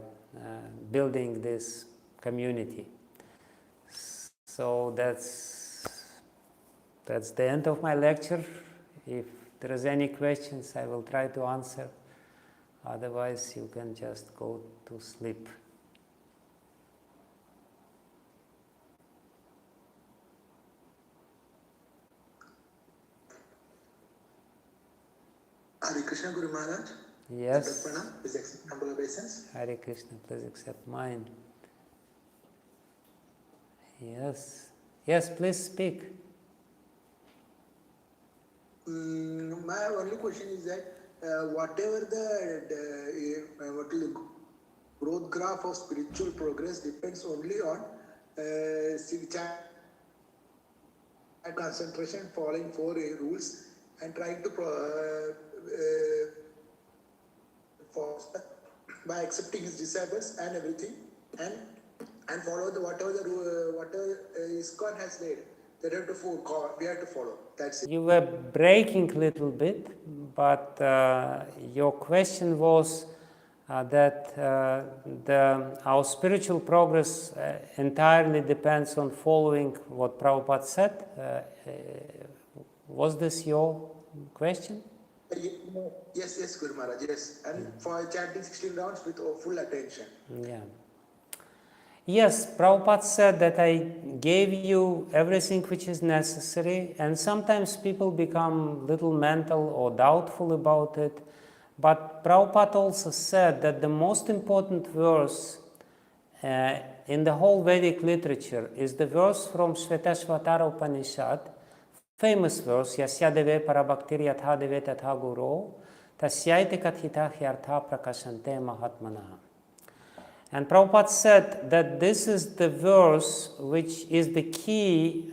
building this community. So that's the end of my lecture. If there is any questions, I will try to answer. Otherwise, you can just go to sleep. Hare Krishna, Guru Maharaj. Yes. Please accept humble obeisance. Hare Krishna, please accept mine. Yes. Yes, please speak. My only question is that whatever the growth graph of spiritual progress depends only on concentration, following 4 rules, and trying to by accepting his disciples and everything, and follow whatever ISKCON has laid. That we have to follow. That's it. You were breaking a little bit, but your question was that our spiritual progress entirely depends on following what Prabhupada said. Was this your question? Yes, Guru Maharaj, yes. And for chanting 16 rounds with full attention. Yeah. Yes, Prabhupada said that I gave you everything which is necessary, and sometimes people become little mental or doubtful about it. But Prabhupada also said that the most important verse in the whole Vedic literature is the verse from Shvetashvatara Upanishad, famous verse, Yasya deve parabhaktir yatha deve tatha guru, tasyaite kathita hyartha prakashante mahatmanaha. And Prabhupada said that this is the verse which is the key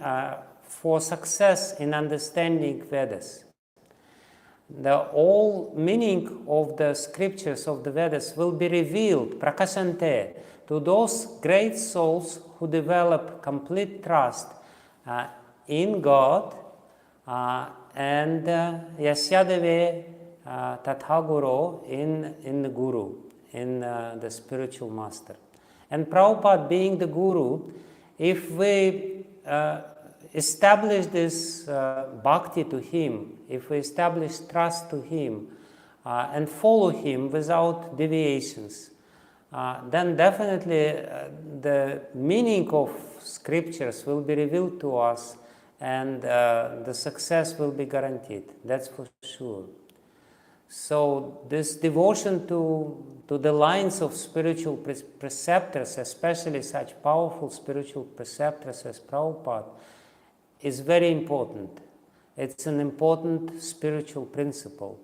for success in understanding Vedas. The whole meaning of the scriptures of the Vedas will be revealed, prakashante, to those great souls who develop complete trust in God and yasyadeve tatha guru in the Guru, in the spiritual master. And Prabhupada being the Guru, if we establish this bhakti to him, if we establish trust to him and follow him without deviations, then definitely the meaning of scriptures will be revealed to us, and the success will be guaranteed. That's for sure. So this devotion to the lines of spiritual preceptors, especially such powerful spiritual preceptors as Prabhupada, is very important. It's an important spiritual principle.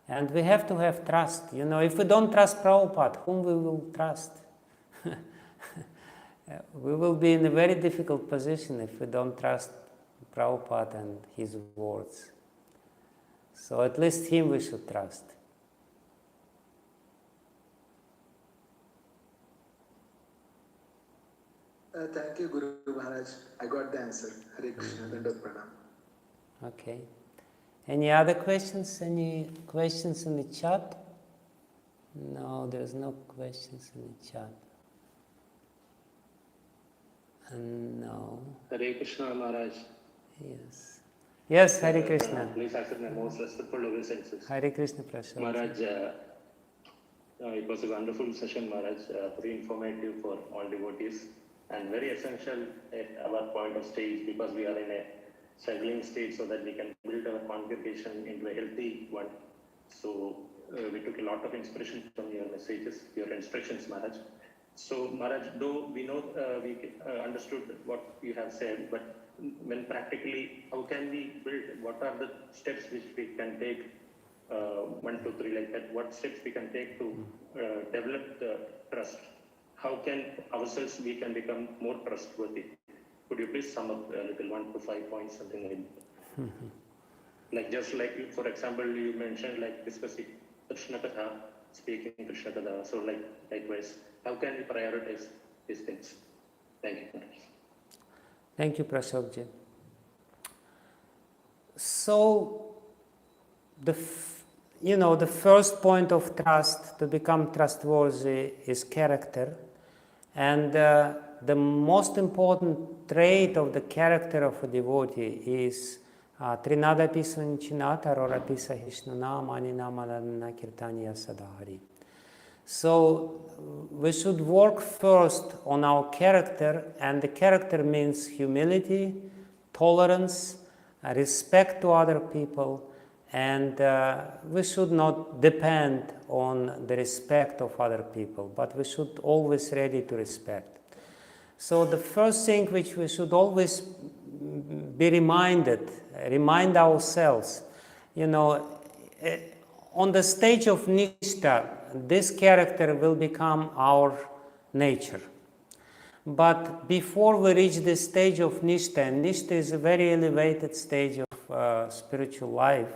And we have to have trust. You know, if we don't trust Prabhupada, whom we will trust? We will be in a very difficult position if we don't trust Prabhupada and his words. So at least him we should trust. Thank you, Guru Maharaj. I got the answer. Hare Krishna, Dandavat Pranam. Okay. Any other questions? Any questions in the chat? No, there's no questions in the chat. No. Hare Krishna Maharaj. Yes. Yes, Hare Krishna. Please accept my most respectful obeisances. Hare Krishna, Prasad. Maharaj, it was a wonderful session, Maharaj, very informative for all devotees and very essential at our point of stage, because we are in a struggling state, so that we can build our congregation into a healthy one. So we took a lot of inspiration from your messages, your instructions, Maharaj. So Maharaj, though we know we understood what you have said, but when practically, how can we build, what are the steps which we can take, 1, 2, 3 like that, what steps we can take to develop the trust? How can ourselves we can become more trustworthy? Could you please sum up a little 1 to 5 points, something like that? Like just like, for example, you mentioned like discussing Krishna Katha, speaking Krishna Katha. So likewise, how can we prioritize these things? Thank you. Thank you, Prasadji. So, the first point of trust, to become trustworthy, is character. And the most important trait of the character of a devotee is Trinada Pisa Nichinata Rora Pisa Hishnana Manina Madana Kirtaniya Sadahari. So we should work first on our character, and the character means humility, tolerance, respect to other people, and we should not depend on the respect of other people, but we should always ready to respect. So the first thing which we should always be remind ourselves, on the stage of Nishta, this character will become our nature. But before we reach this stage of Nishta, and Nishta is a very elevated stage of spiritual life,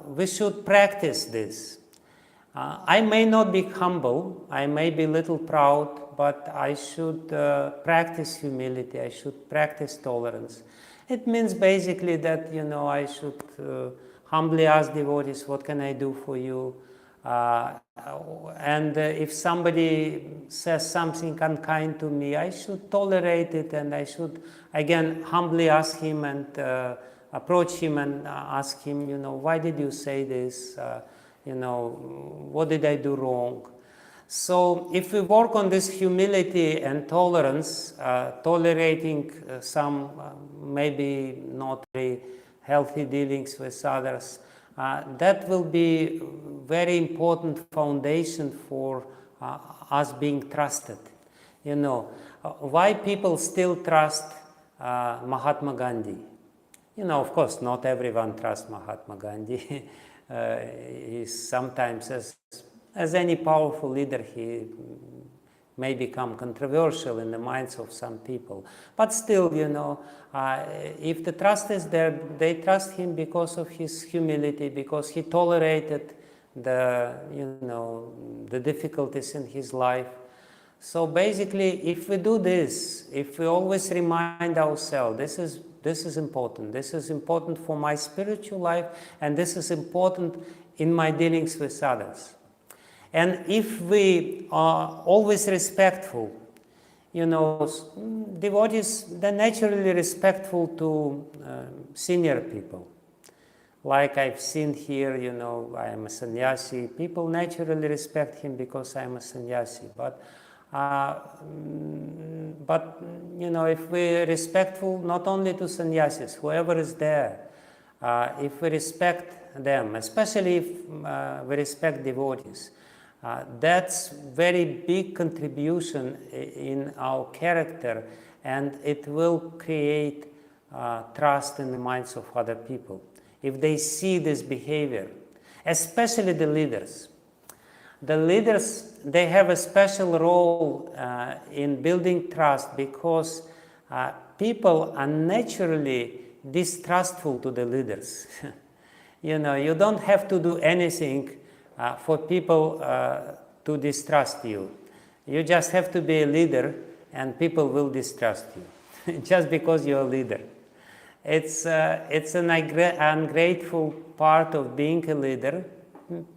we should practice this. I may not be humble, I may be a little proud, but I should practice humility, I should practice tolerance. It means basically that, I should humbly ask devotees, what can I do for you? And if somebody says something unkind to me, I should tolerate it, and I should, again, humbly ask him and approach him and ask him, why did you say this? What did I do wrong? So if we work on this humility and tolerance, tolerating some maybe not very healthy dealings with others, that will be very important foundation for us being trusted. You know, why people still trust Mahatma Gandhi? You know, of course, not everyone trusts Mahatma Gandhi. He sometimes, as any powerful leader, he may become controversial in the minds of some people. But still, you know, if the trust is there, they trust him because of his humility, because he tolerated the, you know, the difficulties in his life. So basically, if we do this, if we always remind ourselves, this is important. This is important for my spiritual life, and this is important in my dealings with others. And if we are always respectful, you know, devotees, they're naturally respectful to senior people. Like I've seen here, you know, I am a sannyasi. People naturally respect him because I'm a sannyasi. But you know, if we're respectful not only to sannyasis, whoever is there, if we respect them, especially if we respect devotees, that's very big contribution in our character, and it will create trust in the minds of other people. If they see this behavior, especially the leaders. The leaders, they have a special role in building trust because people are naturally distrustful to the leaders. You know, you don't have to do anything for people to distrust you. You just have to be a leader and people will distrust you just because you're a leader. It's an ungrateful part of being a leader.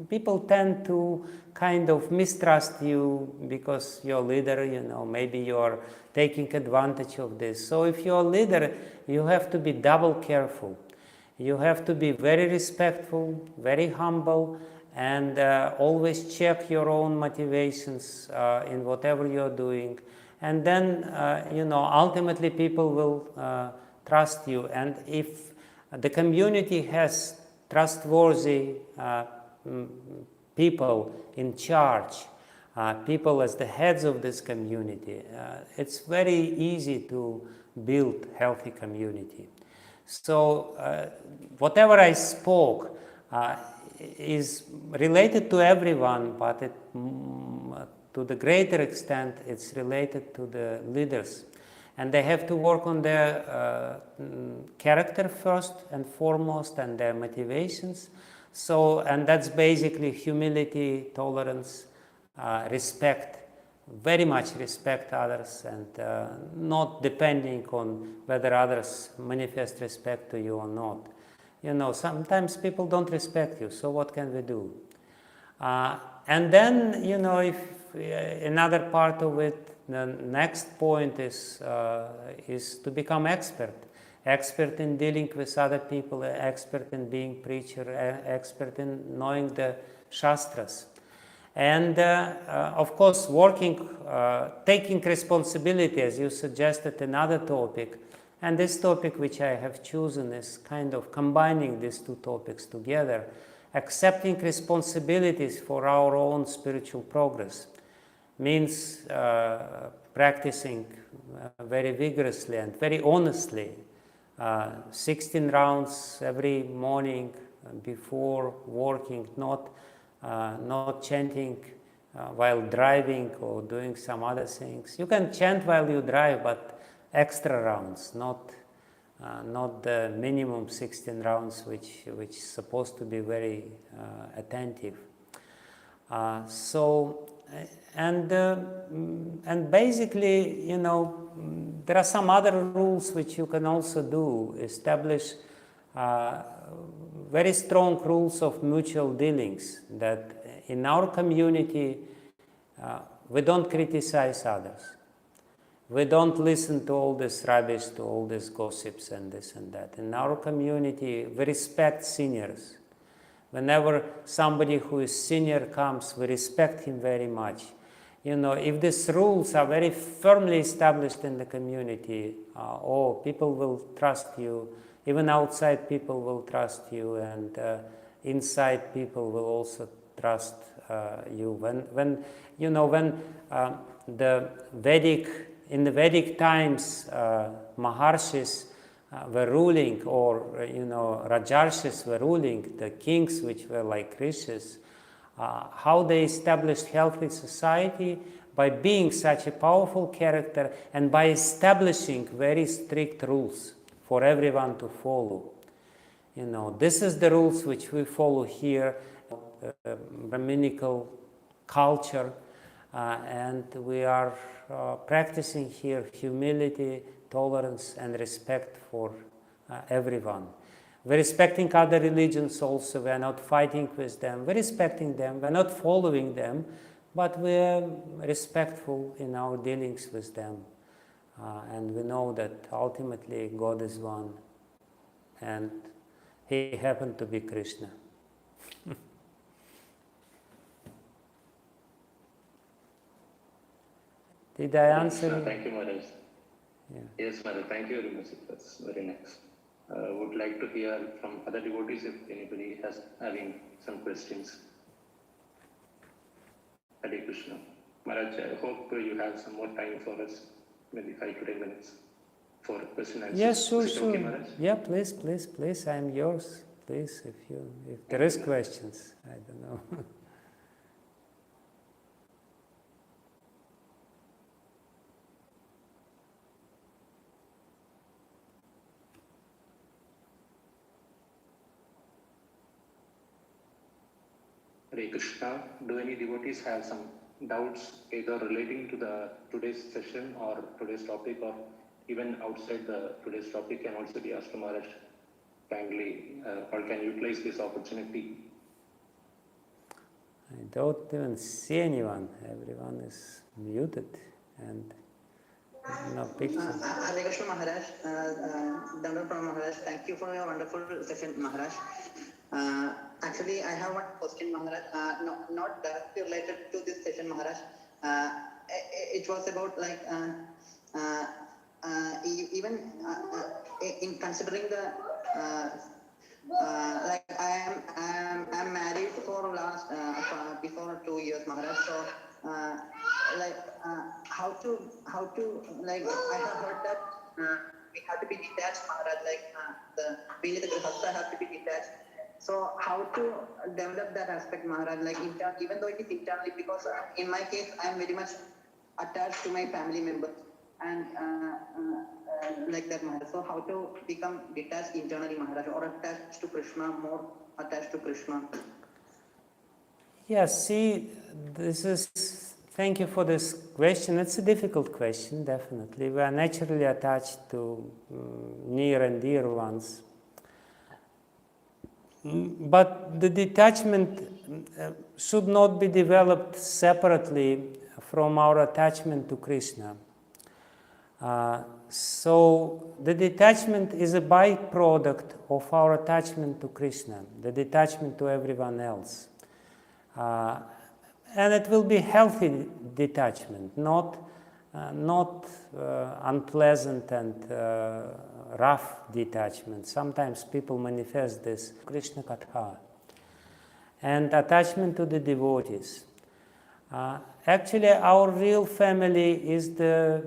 People tend to kind of mistrust you because you're a leader, you know, maybe you're taking advantage of this. So if you're a leader, you have to be double careful. You have to be very respectful, very humble, and always check your own motivations in whatever you're doing. And then, you know, ultimately people will trust you. And if the community has trustworthy people in charge, people as the heads of this community, it's very easy to build healthy community. So whatever I spoke is related to everyone, but to the greater extent it's related to the leaders. And they have to work on their character first and foremost, and their motivations. So, and that's basically humility, tolerance, respect, very much respect others, and not depending on whether others manifest respect to you or not. You know, sometimes people don't respect you, so what can we do? And then, you know, if another part of it, the next point is to become expert in dealing with other people, expert in being preacher, expert in knowing the Shastras. And of course, working, taking responsibility, as you suggested, another topic. And this topic which I have chosen is kind of combining these two topics together, accepting responsibilities for our own spiritual progress. Means practicing very vigorously and very honestly, 16 rounds every morning before working, not chanting while driving or doing some other things. You can chant while you drive, but extra rounds, not the minimum 16 rounds, which is supposed to be very attentive. And basically, you know, there are some other rules which you can also do. Establish very strong rules of mutual dealings, that in our community we don't criticize others. We don't listen to all this rubbish, to all these gossips and this and that. In our community, we respect seniors. Whenever somebody who is senior comes, we respect him very much. if these rules are very firmly established in the community, people will trust you, even outside people will trust you, and inside people will also trust you. When in the Vedic times, Maharshis were ruling, or Rajarshis were ruling, the kings which were like rishis, how they established healthy society by being such a powerful character and by establishing very strict rules for everyone to follow. This is the rules which we follow here, Brahminical culture, and we are practicing here humility, tolerance, and respect for everyone. We're respecting other religions also. We're not fighting with them. We're respecting them. We're not following them, but we're respectful in our dealings with them. And we know that ultimately God is one, and He happened to be Krishna. Did I answer you? Thank you, Maharaj. Yeah. Yes, Maharaj. Thank you very much. That's very nice. Would like to hear from other devotees if anybody has having some questions. Hare Krishna. Maharaj, I hope you have some more time for us, maybe 5 to 10 minutes for question and answer. Yes, sure, Is it sure. Okay, Maharaj? Yeah, please, I'm yours. Please, if there is questions, I don't know. Hare Krishna. Do any devotees have some doubts either relating to the today's session or today's topic, or even outside the today's topic can also be asked to Maharaj kindly, or can utilize this opportunity? I don't even see anyone. Everyone is muted and no picture. Hare Krishna Maharaj, Dandam from Maharaj. Thank you for your wonderful session, Maharaj. Actually, I have one question, Maharaj. Not directly related to this session, Maharaj. It was about like even in considering the like I'm married for last before 2 years, Maharaj. So like how to like I have heard that we have to be detached, Maharaj. Like the grihastha have to be detached. So how to develop that aspect, Maharaj? Like even though it is internally, because in my case I am very much attached to my family members and like that, Maharaj. So how to become detached internally, Maharaj, or attached to Krishna, more attached to Krishna? Yeah, see, thank you for this question. It's a difficult question, definitely. We are naturally attached to near and dear ones. But the detachment should not be developed separately from our attachment to Krishna. So the detachment is a byproduct of our attachment to Krishna, the detachment to everyone else. And it will be healthy detachment, not unpleasant and rough detachment. Sometimes people manifest this Krishna Katha. And attachment to the devotees. Actually, our real family is the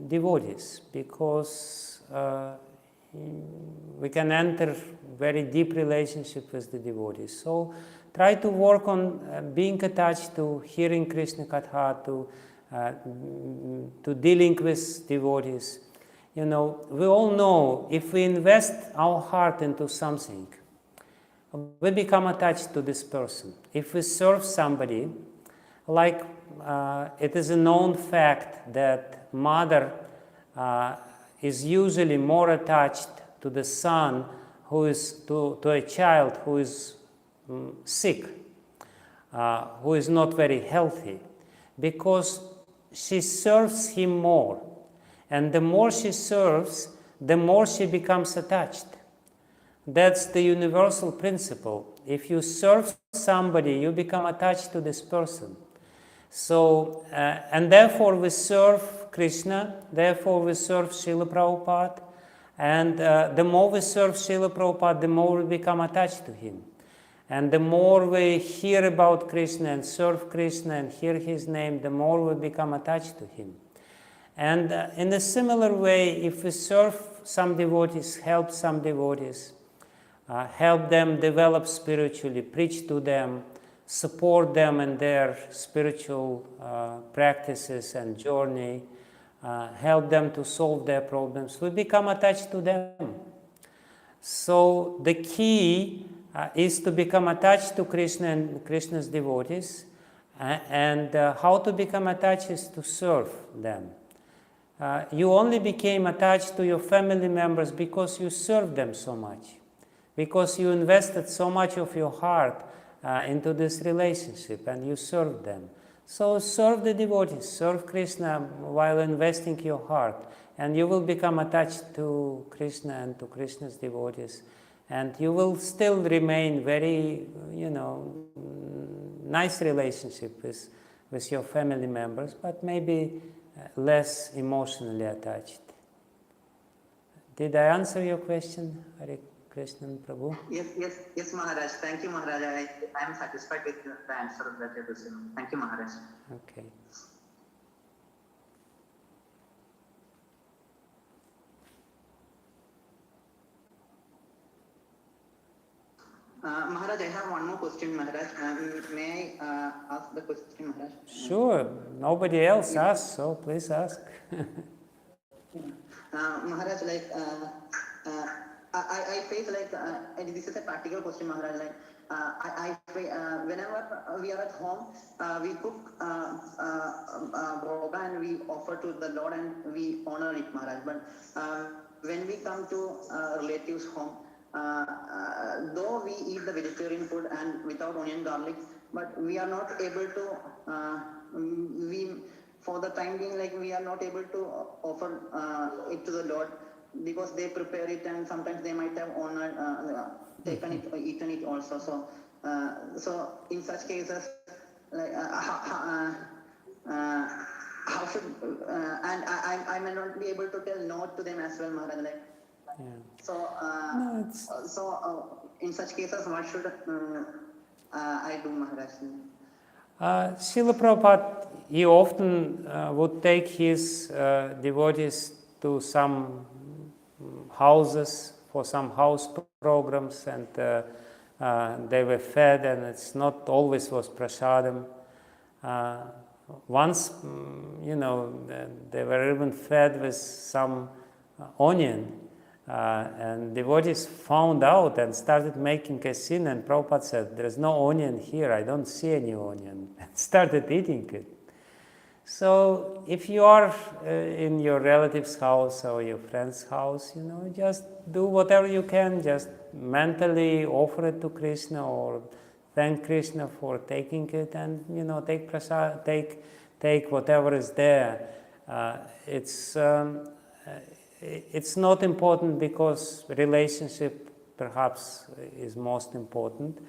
devotees, because we can enter very deep relationship with the devotees. So try to work on being attached to hearing Krishna Katha, to dealing with devotees. We all know if we invest our heart into something, we become attached to this person. If we serve somebody, like it is a known fact that mother is usually more attached to the son who is to a child who is sick, who is not very healthy, because she serves him more. And the more she serves, the more she becomes attached. That's the universal principle. If you serve somebody, you become attached to this person. So, and therefore we serve Krishna, therefore we serve Srila Prabhupada, and the more we serve Srila Prabhupada, the more we become attached to him. And the more we hear about Krishna and serve Krishna and hear his name, the more we become attached to him. And in a similar way, if we serve some devotees, help some devotees, help them develop spiritually, preach to them, support them in their spiritual practices and journey, help them to solve their problems, we become attached to them. So the key is to become attached to Krishna and Krishna's devotees, and how to become attached is to serve them. You only became attached to your family members because you served them so much, because you invested so much of your heart into this relationship and you served them. So serve the devotees, serve Krishna while investing your heart, and you will become attached to Krishna and to Krishna's devotees, and you will still remain very, nice relationship with your family members, but maybe less emotionally attached. Did I answer your question, Hare Krishna Prabhu? Yes, Maharaj. Thank you, Maharaj. I am satisfied with the answer that you received. Thank you, Maharaj. Okay. Maharaj, I have one more question, Maharaj. May I ask the question, Maharaj? Sure. Nobody else asked, so please ask. Maharaj, I face this is a practical question, Maharaj. Whenever we are at home, we cook bhoga and we offer to the Lord and we honor it, Maharaj. But when we come to relatives' home, though we eat the vegetarian food and without onion garlic, but we are not able to for the time being, we are not able to offer it to the Lord because they prepare it and sometimes they might have taken it or eaten it also. So in such cases, how should and I may not be able to tell no to them as well, Maharaj. In such cases, what should I do, Maharaj? Srila Prabhupada, he often would take his devotees to some houses for some house programs, and they were fed, and it's not always was prasadam. Once, they were even fed with some onion. And devotees found out and started making a scene, and Prabhupada said, "There's no onion here, I don't see any onion," and started eating it. So if you are in your relative's house or your friend's house, just do whatever you can, just mentally offer it to Krishna or thank Krishna for taking it, and take prasad, take whatever is there. It's not important because relationship perhaps is most important,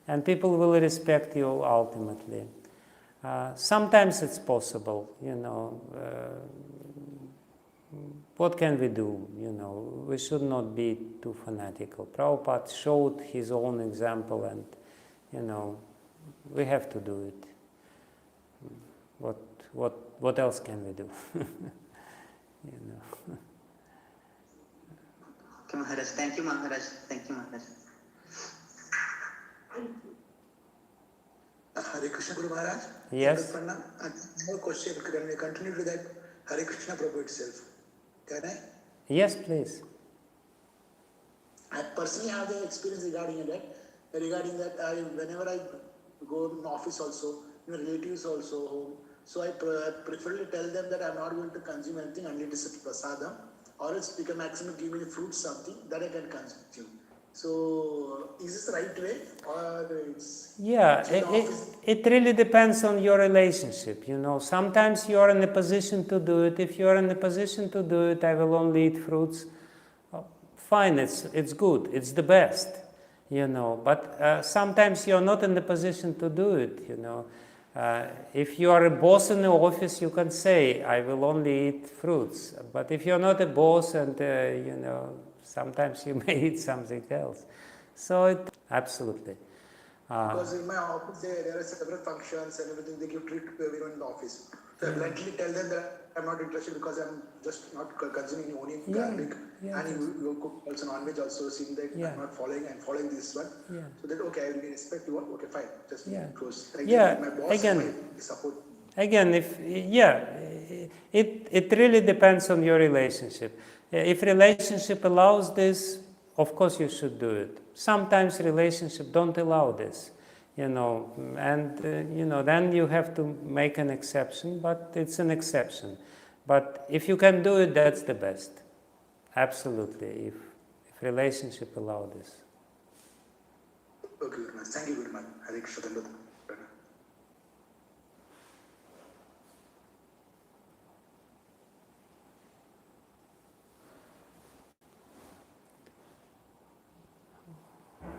and people will respect you ultimately. Sometimes it's possible, what can we do? We should not be too fanatical. Prabhupada showed his own example, and we have to do it. What else can we do? Okay, Maharaj. Thank you, Maharaj. Thank you, Maharaj. Hare Krishna, Guru Maharaj. Yes. No question. Can we continue to that Hare Krishna Prabhu itself? Can I? Yes, please. I personally have the experience regarding that. Whenever I go in office also, relatives also home, so I prefer to tell them that I'm not going to consume anything unless it's prasadam, or else you can maximum give me the fruit, something that I can consume. So is this the right way, or it's... Yeah, it really depends on your relationship, Sometimes you are in a position to do it. If you are in a position to do it, I will only eat fruits. Fine, it's good, it's the best, But sometimes you're not in the position to do it, If you are a boss in the office, you can say, I will only eat fruits. But if you're not a boss and, sometimes you may eat something else. So, absolutely. Because in my office, there are several functions and everything. They give treat to everyone in the office. So I bluntly tell them that I'm not interested because I'm just not consuming onion, garlic, and you cook also non-veg also, seeing that I'm not following, I'm following this one. So that, okay, I will respect you. Okay, fine. Just close. My boss Again, might support. Again, it really depends on your relationship. If relationship allows this, of course you should do it. Sometimes relationship don't allow this, and then you have to make an exception, but it's an exception. But if you can do it, that's the best. Absolutely, if relationship allow this. Okay, Gurman. Thank you, Gurman. Hare Krishna.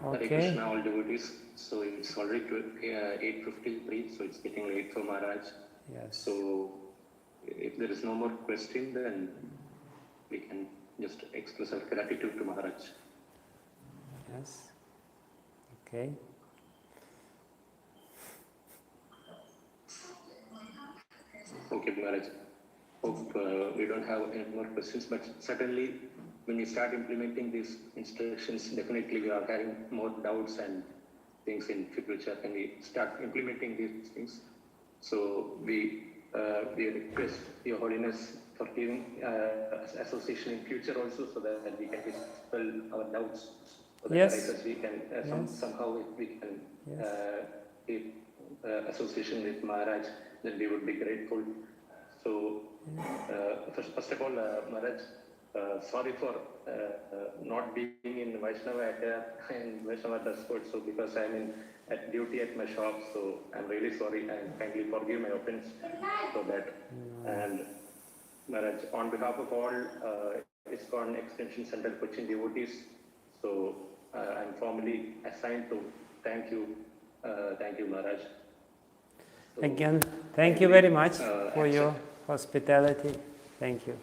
Hare Krishna, all devotees. So it's already 8:53, so it's getting late for Maharaj. Yes. So if there is no more question, then we can just express our gratitude to Maharaj. Yes. Okay. Okay, Maharaj. Hope we don't have any more questions, but certainly when we start implementing these instructions, definitely we are having more doubts and things in future when we start implementing these things. So we request Your Holiness for giving association in future also, so that we can dispel our doubts. So that we can somehow if we can give association with Maharaj, then we would be grateful. So first of all, Maharaj, sorry for not being in Vaishnava attire and Vaishnava dress code. So because I'm at duty at my shop, so I'm really sorry and kindly forgive my offense for that. And Maharaj, on behalf of all ISKCON Extension Center Cochin devotees, so I'm formally assigned to thank you Maharaj. So, again, thank you very much for your hospitality. Thank you.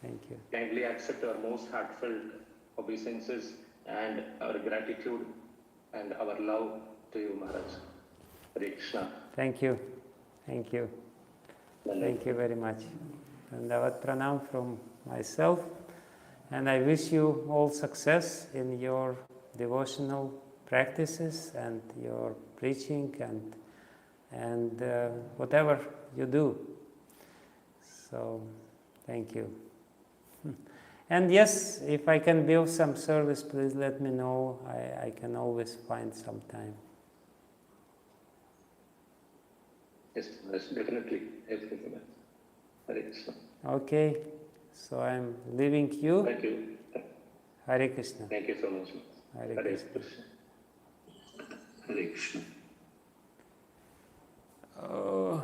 Thank you. Kindly accept our most heartfelt obeisances and our gratitude and our love to you, Maharaj. Hare Krishna. Thank you. Thank you. Thank you very much. Dandavat pranam from myself, and I wish you all success in your devotional practices and your preaching and whatever you do. So, thank you. And yes, if I can be of some service, please let me know. I can always find some time. Yes, definitely. Everything. Hare Krishna. Okay, so I'm leaving you. Thank you. Hare Krishna. Thank you so much. Hare Hare Krishna. Krishna. Hare Krishna. Oh.